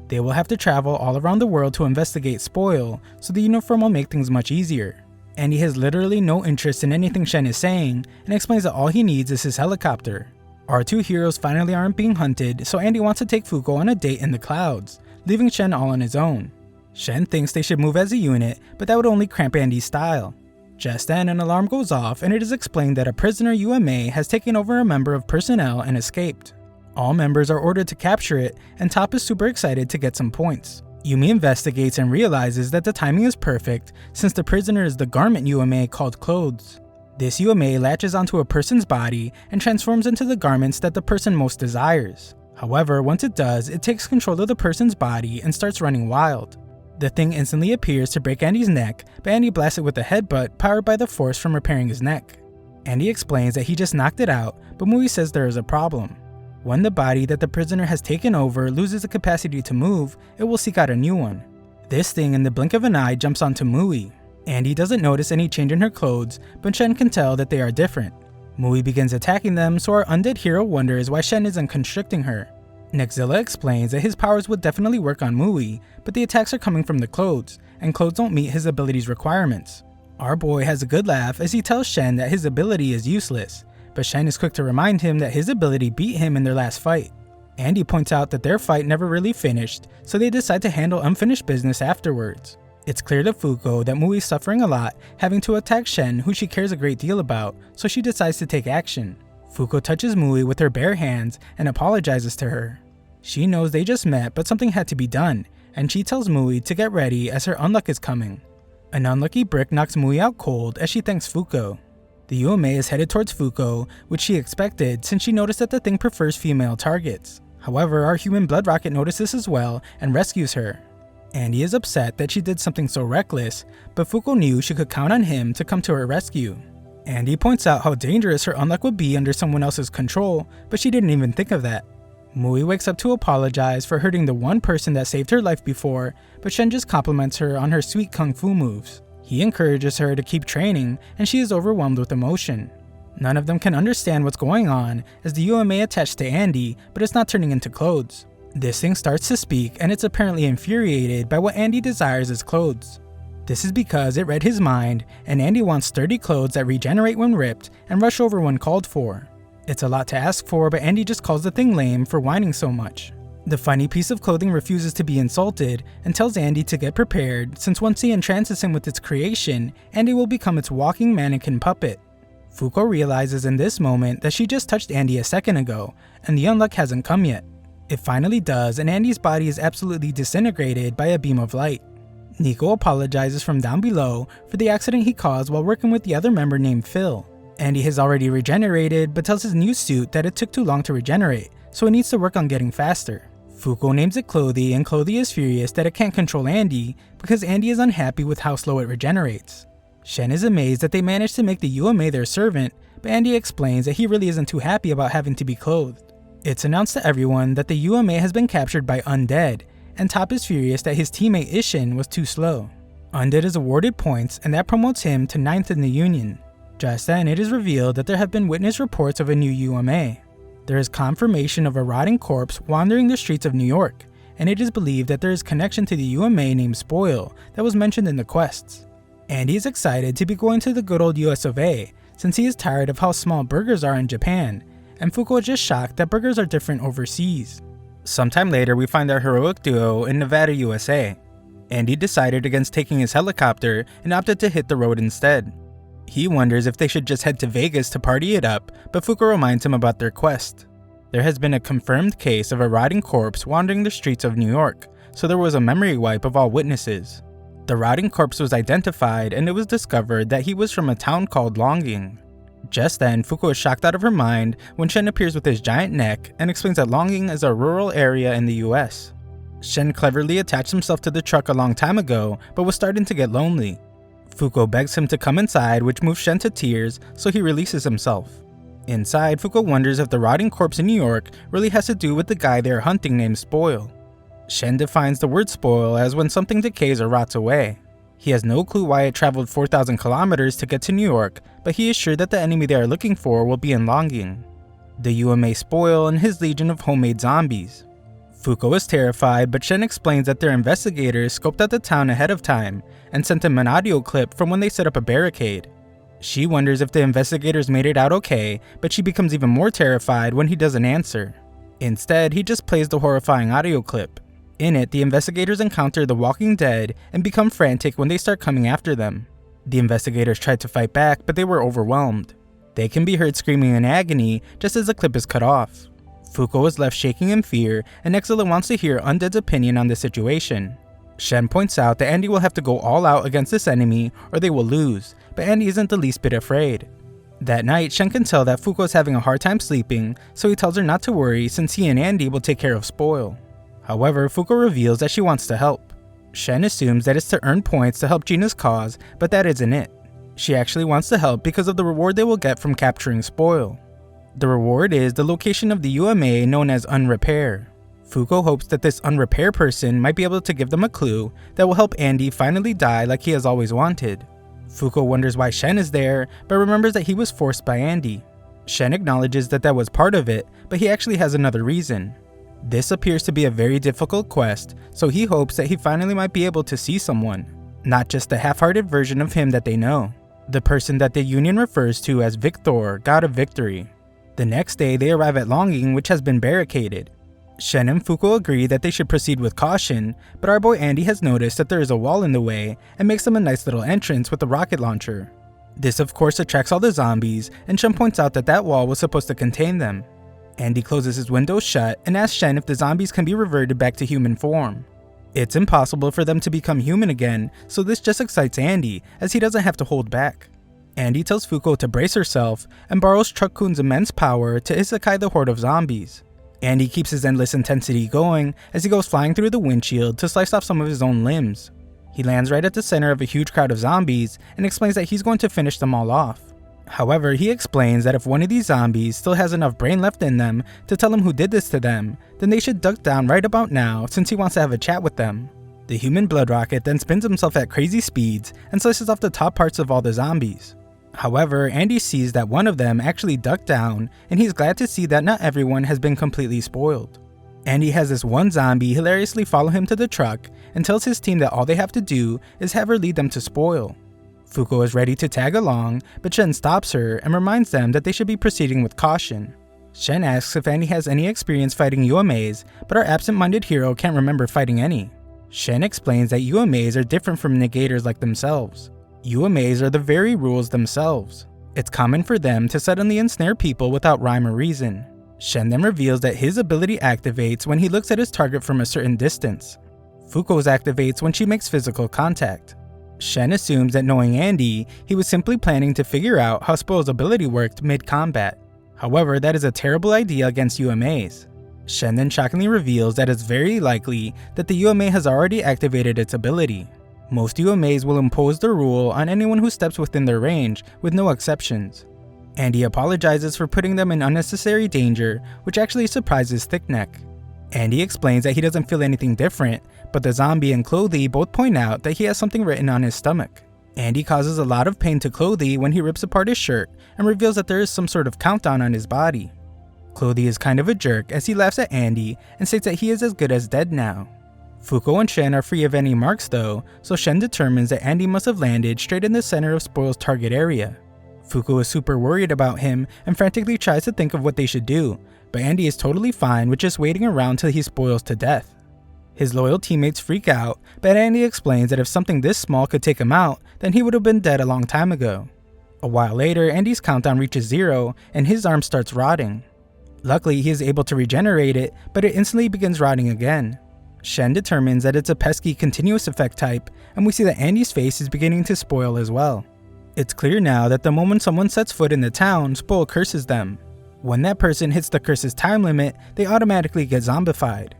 They will have to travel all around the world to investigate Spoil, so the uniform will make things much easier. Andy has literally no interest in anything Shen is saying, and explains that all he needs is his helicopter. Our 2 heroes finally aren't being hunted, so Andy wants to take Fuko on a date in the clouds, leaving Shen all on his own. Shen thinks they should move as a unit, but that would only cramp Andy's style. Just then, an alarm goes off, and it is explained that a prisoner UMA has taken over a member of personnel and escaped. All members are ordered to capture it, and Top is super excited to get some points. Yumi investigates and realizes that the timing is perfect since the prisoner is the garment UMA called Clothes. This UMA latches onto a person's body and transforms into the garments that the person most desires. However, once it does, it takes control of the person's body and starts running wild. The thing instantly appears to break Andy's neck, but Andy blasts it with a headbutt powered by the force from repairing his neck. Andy explains that he just knocked it out, but Mui says there is a problem. When the body that the prisoner has taken over loses the capacity to move, it will seek out a new one. This thing in the blink of an eye jumps onto Mui. Andy doesn't notice any change in her clothes, but Shen can tell that they are different. Mui begins attacking them, so our undead hero wonders why Shen isn't constricting her. Nexzilla explains that his powers would definitely work on Mui, but the attacks are coming from the clothes, and clothes don't meet his ability's requirements. Our boy has a good laugh as he tells Shen that his ability is useless, but Shen is quick to remind him that his ability beat him in their last fight. Andy points out that their fight never really finished, so they decide to handle unfinished business afterwards. It's clear to Fuko that Mui is suffering a lot, having to attack Shen, who she cares a great deal about, so she decides to take action. Fuko touches Mui with her bare hands and apologizes to her. She knows they just met, but something had to be done, and she tells Mui to get ready as her Unluck is coming. An unlucky brick knocks Mui out cold as she thanks Fuko. The UMA is headed towards Fuko, which she expected since she noticed that the thing prefers female targets. However, our human blood rocket notices as well and rescues her. Andy is upset that she did something so reckless, but Fuko knew she could count on him to come to her rescue. Andy points out how dangerous her Unluck would be under someone else's control, but she didn't even think of that. Mui wakes up to apologize for hurting the one person that saved her life before, but Shen just compliments her on her sweet kung fu moves. He encourages her to keep training, and she is overwhelmed with emotion. None of them can understand what's going on as the UMA attached to Andy, but it's not turning into clothes. This thing starts to speak, and it's apparently infuriated by what Andy desires as clothes. This is because it read his mind, and Andy wants sturdy clothes that regenerate when ripped and rush over when called for. It's a lot to ask for, but Andy just calls the thing lame for whining so much. The funny piece of clothing refuses to be insulted and tells Andy to get prepared, since once he entrances him with its creation, Andy will become its walking mannequin puppet. Fuko realizes in this moment that she just touched Andy a second ago, and the Unluck hasn't come yet. It finally does, and Andy's body is absolutely disintegrated by a beam of light. Nico apologizes from down below for the accident he caused while working with the other member named Phil. Andy has already regenerated, but tells his new suit that it took too long to regenerate, so it needs to work on getting faster. Fuko names it Clothy, and Clothy is furious that it can't control Andy because Andy is unhappy with how slow it regenerates. Shen is amazed that they managed to make the UMA their servant, but Andy explains that he really isn't too happy about having to be clothed. It's announced to everyone that the UMA has been captured by Undead, and Top is furious that his teammate Ishin was too slow. Undead is awarded points, and that promotes him to 9th in the Union. Just then, it is revealed that there have been witness reports of a new UMA. There is confirmation of a rotting corpse wandering the streets of New York, and it is believed that there is connection to the UMA named Spoil that was mentioned in the quests. Andy is excited to be going to the good old US of A, since he is tired of how small burgers are in Japan, and Fuko is just shocked that burgers are different overseas. Sometime later, we find our heroic duo in Nevada, USA. Andy decided against taking his helicopter and opted to hit the road instead. He wonders if they should just head to Vegas to party it up, but Fuko reminds him about their quest. There has been a confirmed case of a rotting corpse wandering the streets of New York, so there was a memory wipe of all witnesses. The rotting corpse was identified, and it was discovered that he was from a town called Longing. Just then, Fuko is shocked out of her mind when Shen appears with his giant neck and explains that Longing is a rural area in the US. Shen cleverly attached himself to the truck a long time ago, but was starting to get lonely. Fuko begs him to come inside, which moves Shen to tears, so he releases himself. Inside, Fuko wonders if the rotting corpse in New York really has to do with the guy they are hunting named Spoil. Shen defines the word spoil as when something decays or rots away. He has no clue why it traveled 4,000 kilometers to get to New York, but he is sure that the enemy they are looking for will be in Longing. The UMA Spoil and his legion of homemade zombies. Fuko is terrified, but Shen explains that their investigators scoped out the town ahead of time and sent him an audio clip from when they set up a barricade. She wonders if the investigators made it out okay, but she becomes even more terrified when he doesn't answer. Instead, he just plays the horrifying audio clip. In it, the investigators encounter the Walking Dead and become frantic when they start coming after them. The investigators tried to fight back, but they were overwhelmed. They can be heard screaming in agony just as the clip is cut off. Fuko is left shaking in fear, and Nexzilla wants to hear Undead's opinion on the situation. Shen points out that Andy will have to go all out against this enemy or they will lose, but Andy isn't the least bit afraid. That night, Shen can tell that Fuko is having a hard time sleeping, so he tells her not to worry since he and Andy will take care of Spoil. However, Fuko reveals that she wants to help. Shen assumes that it's to earn points to help Gina's cause, but that isn't it. She actually wants to help because of the reward they will get from capturing Spoil. The reward is the location of the UMA known as Unrepair. Fuko hopes that this Unrepair person might be able to give them a clue that will help Andy finally die like he has always wanted. Fuko wonders why Shen is there, but remembers that he was forced by Andy. Shen acknowledges that that was part of it, but he actually has another reason. This appears to be a very difficult quest, so he hopes that he finally might be able to see someone, not just the half-hearted version of him that they know, the person that the Union refers to as Victor, God of Victory. The next day, they arrive at Longing, which has been barricaded. Shen and Fuko agree that they should proceed with caution, but our boy Andy has noticed that there is a wall in the way and makes them a nice little entrance with a rocket launcher. This of course attracts all the zombies, and Shen points out that that wall was supposed to contain them. Andy closes his windows shut and asks Shen if the zombies can be reverted back to human form. It's impossible for them to become human again, so this just excites Andy, as he doesn't have to hold back. Andy tells Fuko to brace herself and borrows Truck-kun's immense power to isekai the horde of zombies. Andy keeps his endless intensity going as he goes flying through the windshield to slice off some of his own limbs. He lands right at the center of a huge crowd of zombies and explains that he's going to finish them all off. However, he explains that if one of these zombies still has enough brain left in them to tell him who did this to them, then they should duck down right about now since he wants to have a chat with them. The human blood rocket then spins himself at crazy speeds and slices off the top parts of all the zombies. However, Andy sees that one of them actually ducked down, and he's glad to see that not everyone has been completely spoiled. Andy has this one zombie hilariously follow him to the truck and tells his team that all they have to do is have her lead them to Spoil. Fuko is ready to tag along, but Shen stops her and reminds them that they should be proceeding with caution. Shen asks if Andy has any experience fighting UMAs, but our absent-minded hero can't remember fighting any. Shen explains that UMAs are different from negators like themselves. UMAs are the very rules themselves. It's common for them to suddenly ensnare people without rhyme or reason. Shen then reveals that his ability activates when he looks at his target from a certain distance. Fuko's activates when she makes physical contact. Shen assumes that knowing Andy, he was simply planning to figure out how Spoil's ability worked mid-combat. However, that is a terrible idea against UMAs. Shen then shockingly reveals that it's very likely that the UMA has already activated its ability. Most UMAs will impose the rule on anyone who steps within their range, with no exceptions. Andy apologizes for putting them in unnecessary danger, which actually surprises Thickneck. Andy explains that he doesn't feel anything different, but the zombie and Clothy both point out that he has something written on his stomach. Andy causes a lot of pain to Clothy when he rips apart his shirt and reveals that there is some sort of countdown on his body. Clothy is kind of a jerk as he laughs at Andy and states that he is as good as dead now. Fuko and Shen are free of any marks though, so Shen determines that Andy must have landed straight in the center of Spoil's target area. Fuko is super worried about him and frantically tries to think of what they should do, but Andy is totally fine with just waiting around till he spoils to death. His loyal teammates freak out, but Andy explains that if something this small could take him out, then he would have been dead a long time ago. A while later, Andy's countdown reaches 0 and his arm starts rotting. Luckily, he is able to regenerate it, but it instantly begins rotting again. Shen determines that it's a pesky continuous effect type, and we see that Andy's face is beginning to spoil as well. It's clear now that the moment someone sets foot in the town, Spoil curses them. When that person hits the curse's time limit, they automatically get zombified.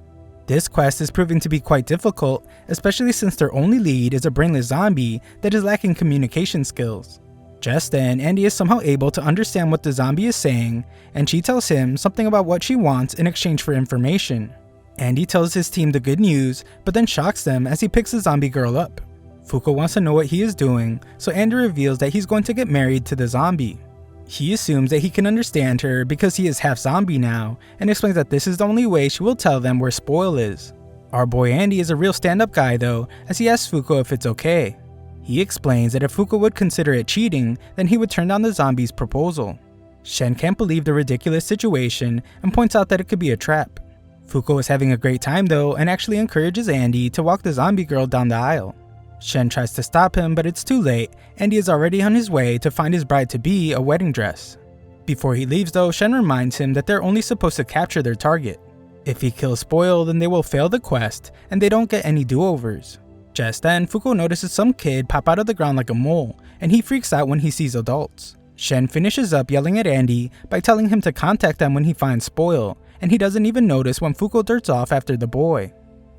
This quest is proving to be quite difficult, especially since their only lead is a brainless zombie that is lacking communication skills. Just then, Andy is somehow able to understand what the zombie is saying, and she tells him something about what she wants in exchange for information. Andy tells his team the good news, but then shocks them as he picks the zombie girl up. Fuko wants to know what he is doing, so Andy reveals that he's going to get married to the zombie. He assumes that he can understand her because he is half zombie now, and explains that this is the only way she will tell them where Spoil is. Our boy Andy is a real stand-up guy though, as he asks Fuko if it's okay. He explains that if Fuko would consider it cheating, then he would turn down the zombie's proposal. Shen can't believe the ridiculous situation and points out that it could be a trap. Fuko is having a great time though and actually encourages Andy to walk the zombie girl down the aisle. Shen tries to stop him, but it's too late. Andy is already on his way to find his bride-to-be a wedding dress. Before he leaves though, Shen reminds him that they're only supposed to capture their target. If he kills Spoil, then they will fail the quest and they don't get any do-overs. Just then, Fuko notices some kid pop out of the ground like a mole, and he freaks out when he sees adults. Shen finishes up yelling at Andy by telling him to contact them when he finds Spoil, and he doesn't even notice when Fuko darts off after the boy.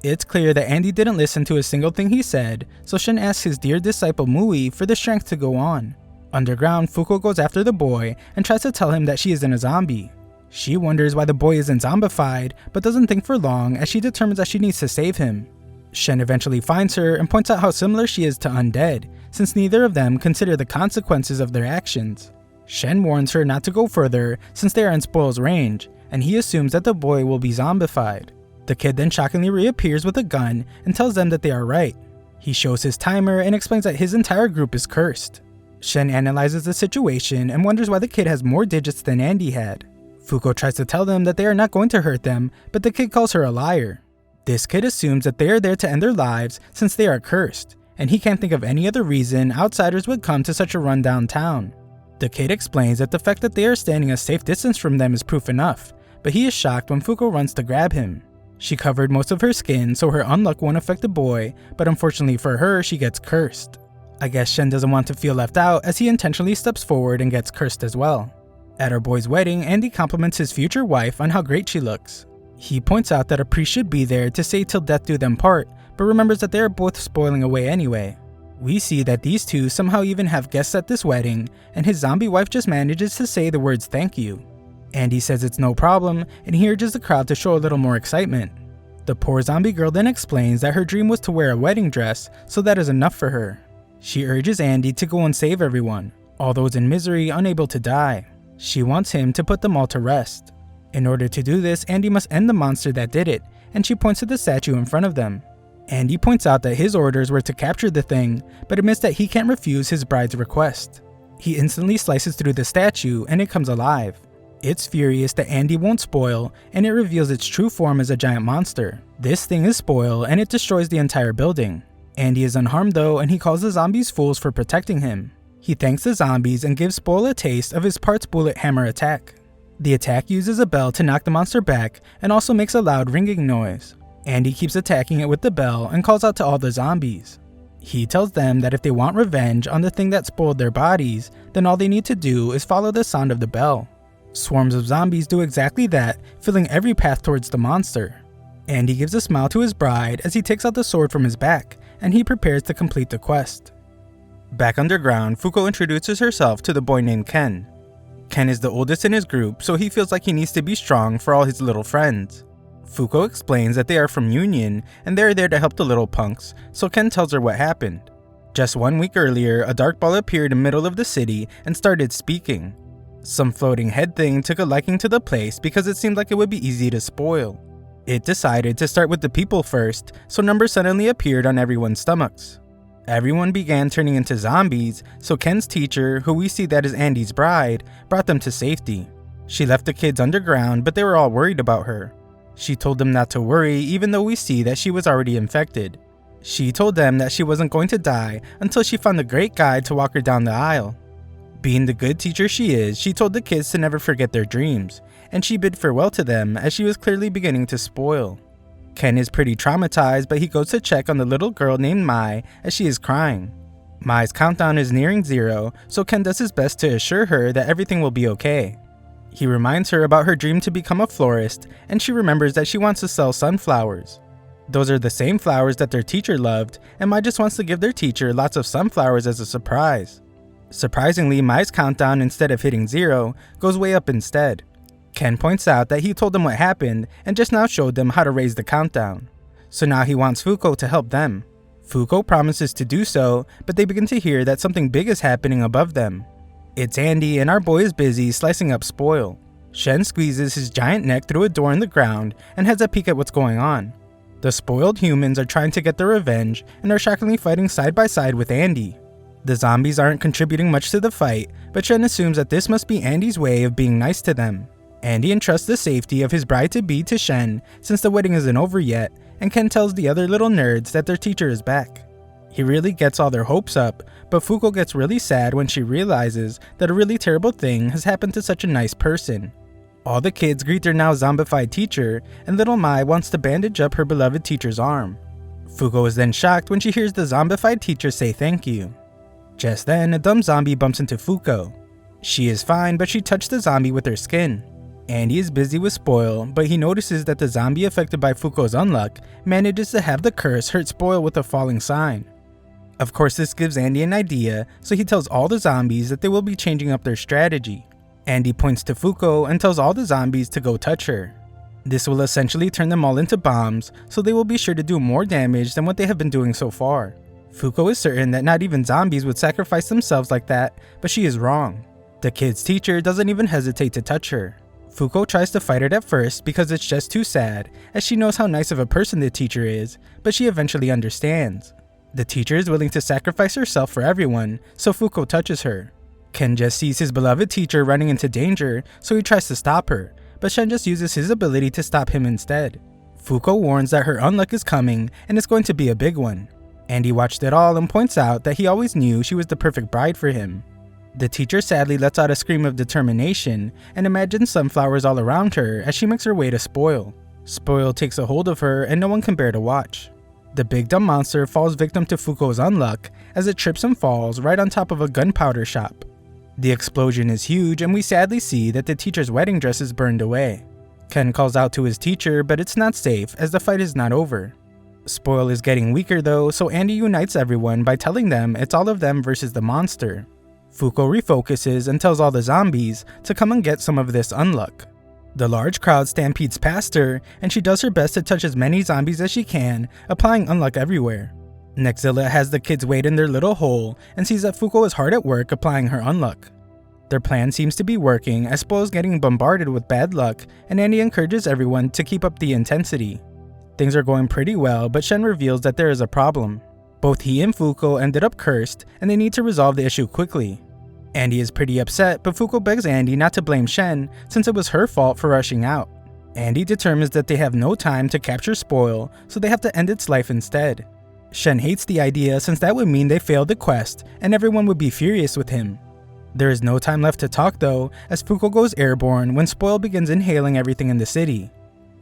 It's clear that Andy didn't listen to a single thing he said, so Shen asks his dear disciple Mui for the strength to go on. Underground, Fuko goes after the boy and tries to tell him that she isn't a zombie. She wonders why the boy isn't zombified, but doesn't think for long as she determines that she needs to save him. Shen eventually finds her and points out how similar she is to Undead, since neither of them consider the consequences of their actions. Shen warns her not to go further since they are in Spoil's range, and he assumes that the boy will be zombified. The kid then shockingly reappears with a gun and tells them that they are right. He shows his timer and explains that his entire group is cursed. Shen analyzes the situation and wonders why the kid has more digits than Andy had. Fuko tries to tell them that they are not going to hurt them, but the kid calls her a liar. This kid assumes that they are there to end their lives since they are cursed, and he can't think of any other reason outsiders would come to such a rundown town. The kid explains that the fact that they are standing a safe distance from them is proof enough, but he is shocked when Fuko runs to grab him. She covered most of her skin so her unluck won't affect the boy, but unfortunately for her, she gets cursed. I guess Shen doesn't want to feel left out as he intentionally steps forward and gets cursed as well. At our boy's wedding, Andy compliments his future wife on how great she looks. He points out that a priest should be there to say till death do them part, but remembers that they are both spoiling away anyway. We see that these two somehow even have guests at this wedding, and his zombie wife just manages to say the words thank you. Andy says it's no problem, and he urges the crowd to show a little more excitement. The poor zombie girl then explains that her dream was to wear a wedding dress, so that is enough for her. She urges Andy to go and save everyone, all those in misery unable to die. She wants him to put them all to rest. In order to do this, Andy must end the monster that did it, and she points to the statue in front of them. Andy points out that his orders were to capture the thing, but admits that he can't refuse his bride's request. He instantly slices through the statue and it comes alive. It's furious that Andy won't spoil, and it reveals its true form as a giant monster. This thing is Spoil, and it destroys the entire building. Andy is unharmed though, and he calls the zombies fools for protecting him. He thanks the zombies and gives Spoil a taste of his parts bullet hammer attack. The attack uses a bell to knock the monster back and also makes a loud ringing noise. Andy keeps attacking it with the bell and calls out to all the zombies. He tells them that if they want revenge on the thing that spoiled their bodies, then all they need to do is follow the sound of the bell. Swarms of zombies do exactly that, filling every path towards the monster. Andy gives a smile to his bride as he takes out the sword from his back, and he prepares to complete the quest. Back underground, Fuko introduces herself to the boy named Ken. Ken is the oldest in his group, so he feels like he needs to be strong for all his little friends. Fuko explains that they are from Union, and they are there to help the little punks, so Ken tells her what happened. Just 1 week earlier, a dark ball appeared in the middle of the city and started speaking. Some floating head thing took a liking to the place because it seemed like it would be easy to spoil. It decided to start with the people first, so numbers suddenly appeared on everyone's stomachs. Everyone began turning into zombies, so Ken's teacher, who we see that is Andy's bride, brought them to safety. She left the kids underground, but they were all worried about her. She told them not to worry, even though we see that she was already infected. She told them that she wasn't going to die until she found a great guide to walk her down the aisle. Being the good teacher she is, she told the kids to never forget their dreams, and she bid farewell to them as she was clearly beginning to spoil. Ken is pretty traumatized, but he goes to check on the little girl named Mai as she is crying. Mai's countdown is nearing 0, so Ken does his best to assure her that everything will be okay. He reminds her about her dream to become a florist, and she remembers that she wants to sell sunflowers. Those are the same flowers that their teacher loved, and Mai just wants to give their teacher lots of sunflowers as a surprise. Surprisingly, Mai's countdown, instead of hitting 0, goes way up instead. Ken points out that he told them what happened and just now showed them how to raise the countdown. So now he wants Fuko to help them. Fuko promises to do so, but they begin to hear that something big is happening above them. It's Andy, and our boy is busy slicing up Spoil. Shen squeezes his giant neck through a door in the ground and has a peek at what's going on. The spoiled humans are trying to get their revenge and are shockingly fighting side by side with Andy. The zombies aren't contributing much to the fight, but Shen assumes that this must be Andy's way of being nice to them. Andy entrusts the safety of his bride-to-be to Shen since the wedding isn't over yet, and Ken tells the other little nerds that their teacher is back. He really gets all their hopes up, but Fuko gets really sad when she realizes that a really terrible thing has happened to such a nice person. All the kids greet their now zombified teacher, and little Mai wants to bandage up her beloved teacher's arm. Fuko is then shocked when she hears the zombified teacher say thank you. Just then, a dumb zombie bumps into Fuko. She is fine, but she touched the zombie with her skin. Andy is busy with Spoil, but he notices that the zombie affected by Fuko's Unluck manages to have the curse hurt Spoil with a falling sign. Of course, this gives Andy an idea, so he tells all the zombies that they will be changing up their strategy. Andy points to Fuko and tells all the zombies to go touch her. This will essentially turn them all into bombs, so they will be sure to do more damage than what they have been doing so far. Fuko is certain that not even zombies would sacrifice themselves like that, but she is wrong. The kid's teacher doesn't even hesitate to touch her. Fuko tries to fight it at first because it's just too sad, as she knows how nice of a person the teacher is, but she eventually understands. The teacher is willing to sacrifice herself for everyone, so Fuko touches her. Ken just sees his beloved teacher running into danger, so he tries to stop her, but Shen just uses his ability to stop him instead. Fuko warns that her unluck is coming, and it's going to be a big one. Andy watched it all and points out that he always knew she was the perfect bride for him. The teacher sadly lets out a scream of determination and imagines sunflowers all around her as she makes her way to Spoil. Spoil takes a hold of her and no one can bear to watch. The big dumb monster falls victim to Fuko's Unluck as it trips and falls right on top of a gunpowder shop. The explosion is huge and we sadly see that the teacher's wedding dress is burned away. Ken calls out to his teacher, but it's not safe as the fight is not over. Spoil is getting weaker though, so Andy unites everyone by telling them it's all of them versus the monster. Fuko refocuses and tells all the zombies to come and get some of this Unluck. The large crowd stampedes past her, and she does her best to touch as many zombies as she can, applying Unluck everywhere. Nextzilla has the kids wait in their little hole and sees that Fuko is hard at work applying her Unluck. Their plan seems to be working as Spoil is getting bombarded with bad luck, and Andy encourages everyone to keep up the intensity. Things are going pretty well, but Shen reveals that there is a problem. Both he and Fuko ended up cursed, and they need to resolve the issue quickly. Andy is pretty upset, but Fuko begs Andy not to blame Shen since it was her fault for rushing out. Andy determines that they have no time to capture Spoil, so they have to end its life instead. Shen hates the idea since that would mean they failed the quest, and everyone would be furious with him. There is no time left to talk though, as Fuko goes airborne when Spoil begins inhaling everything in the city.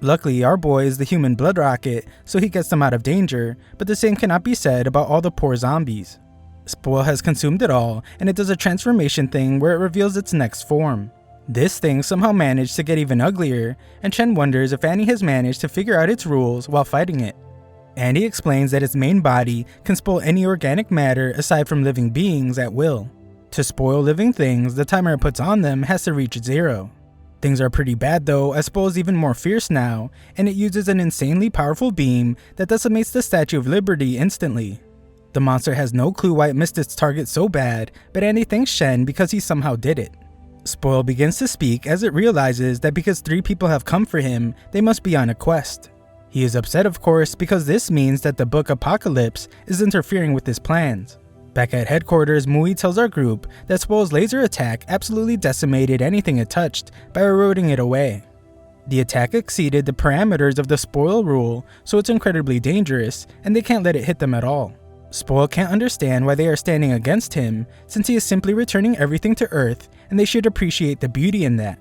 Luckily, our boy is the human blood rocket, so he gets them out of danger, but the same cannot be said about all the poor zombies. Spoil has consumed it all, and it does a transformation thing where it reveals its next form. This thing somehow managed to get even uglier, and Shen wonders if Annie has managed to figure out its rules while fighting it. Andy explains that its main body can spoil any organic matter aside from living beings at will. To spoil living things, the timer it puts on them has to reach 0. Things are pretty bad though, as Spoil is even more fierce now, and it uses an insanely powerful beam that decimates the Statue of Liberty instantly. The monster has no clue why it missed its target so bad, but Andy thanks Shen because he somehow did it. Spoil begins to speak as it realizes that because 3 people have come for him, they must be on a quest. He is upset of course because this means that the book Apocalypse is interfering with his plans. Back at headquarters, Mui tells our group that Spoil's laser attack absolutely decimated anything it touched by eroding it away. The attack exceeded the parameters of the Spoil rule, so it's incredibly dangerous, and they can't let it hit them at all. Spoil can't understand why they are standing against him, since he is simply returning everything to Earth, and they should appreciate the beauty in that.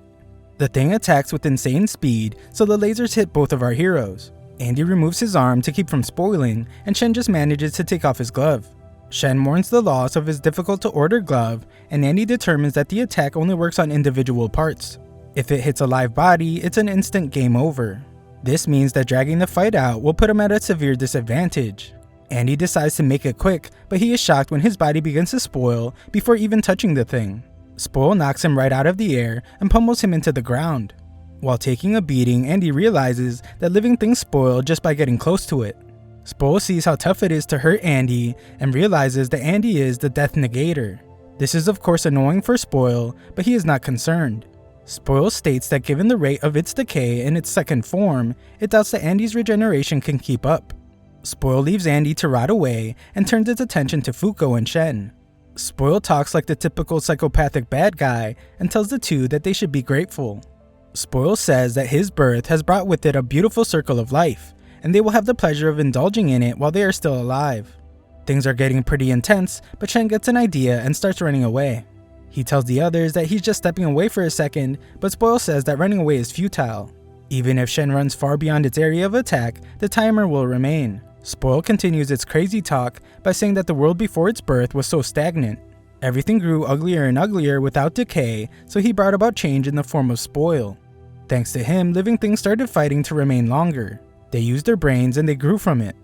The thing attacks with insane speed, so the lasers hit both of our heroes. Andy removes his arm to keep from spoiling, and Shen just manages to take off his glove. Shen mourns the loss of his difficult-to-order glove, and Andy determines that the attack only works on individual parts. If it hits a live body, it's an instant game over. This means that dragging the fight out will put him at a severe disadvantage. Andy decides to make it quick, but he is shocked when his body begins to spoil before even touching the thing. Spoil knocks him right out of the air and pummels him into the ground. While taking a beating, Andy realizes that living things spoil just by getting close to it. Spoil sees how tough it is to hurt Andy and realizes that Andy is the death negator. This is of course annoying for Spoil, but he is not concerned. Spoil states that given the rate of its decay in its second form, it doubts that Andy's regeneration can keep up. Spoil leaves Andy to rot away and turns its attention to Fuko and Shen. Spoil talks like the typical psychopathic bad guy and tells the two that they should be grateful. Spoil says that his birth has brought with it a beautiful circle of life, and they will have the pleasure of indulging in it while they are still alive. Things are getting pretty intense, but Shen gets an idea and starts running away. He tells the others that he's just stepping away for a second, but Spoil says that running away is futile. Even if Shen runs far beyond its area of attack, the timer will remain. Spoil continues its crazy talk by saying that the world before its birth was so stagnant. Everything grew uglier and uglier without decay, so he brought about change in the form of Spoil. Thanks to him, living things started fighting to remain longer. They used their brains and they grew from it.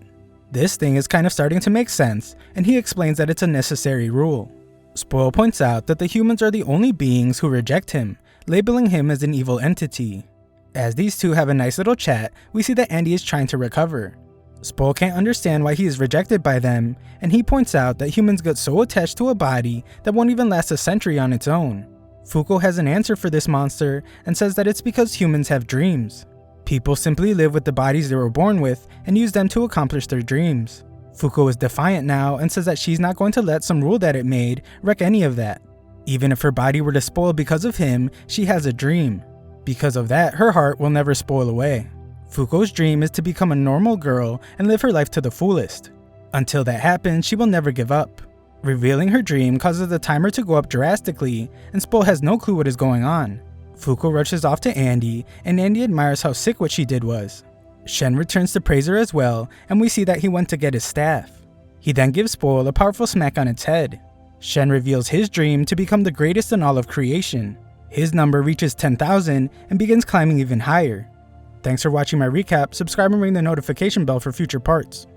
This thing is kind of starting to make sense, and he explains that it's a necessary rule. Spoil points out that the humans are the only beings who reject him, labeling him as an evil entity. As these two have a nice little chat, we see that Andy is trying to recover. Spoil can't understand why he is rejected by them, and he points out that humans get so attached to a body that won't even last a century on its own. Fuko has an answer for this monster and says that it's because humans have dreams. People simply live with the bodies they were born with and use them to accomplish their dreams. Fuko is defiant now and says that she's not going to let some rule that it made wreck any of that. Even if her body were to spoil because of him, she has a dream. Because of that, her heart will never spoil away. Fuko's dream is to become a normal girl and live her life to the fullest. Until that happens, she will never give up. Revealing her dream causes the timer to go up drastically, and Spoil has no clue what is going on. Fuko rushes off to Andy, and Andy admires how sick what she did was. Shen returns to praise her as well, and we see that he went to get his staff. He then gives Spoil a powerful smack on its head. Shen reveals his dream to become the greatest in all of creation. His number reaches 10,000 and begins climbing even higher. Thanks for watching my recap, subscribe and ring the notification bell for future parts.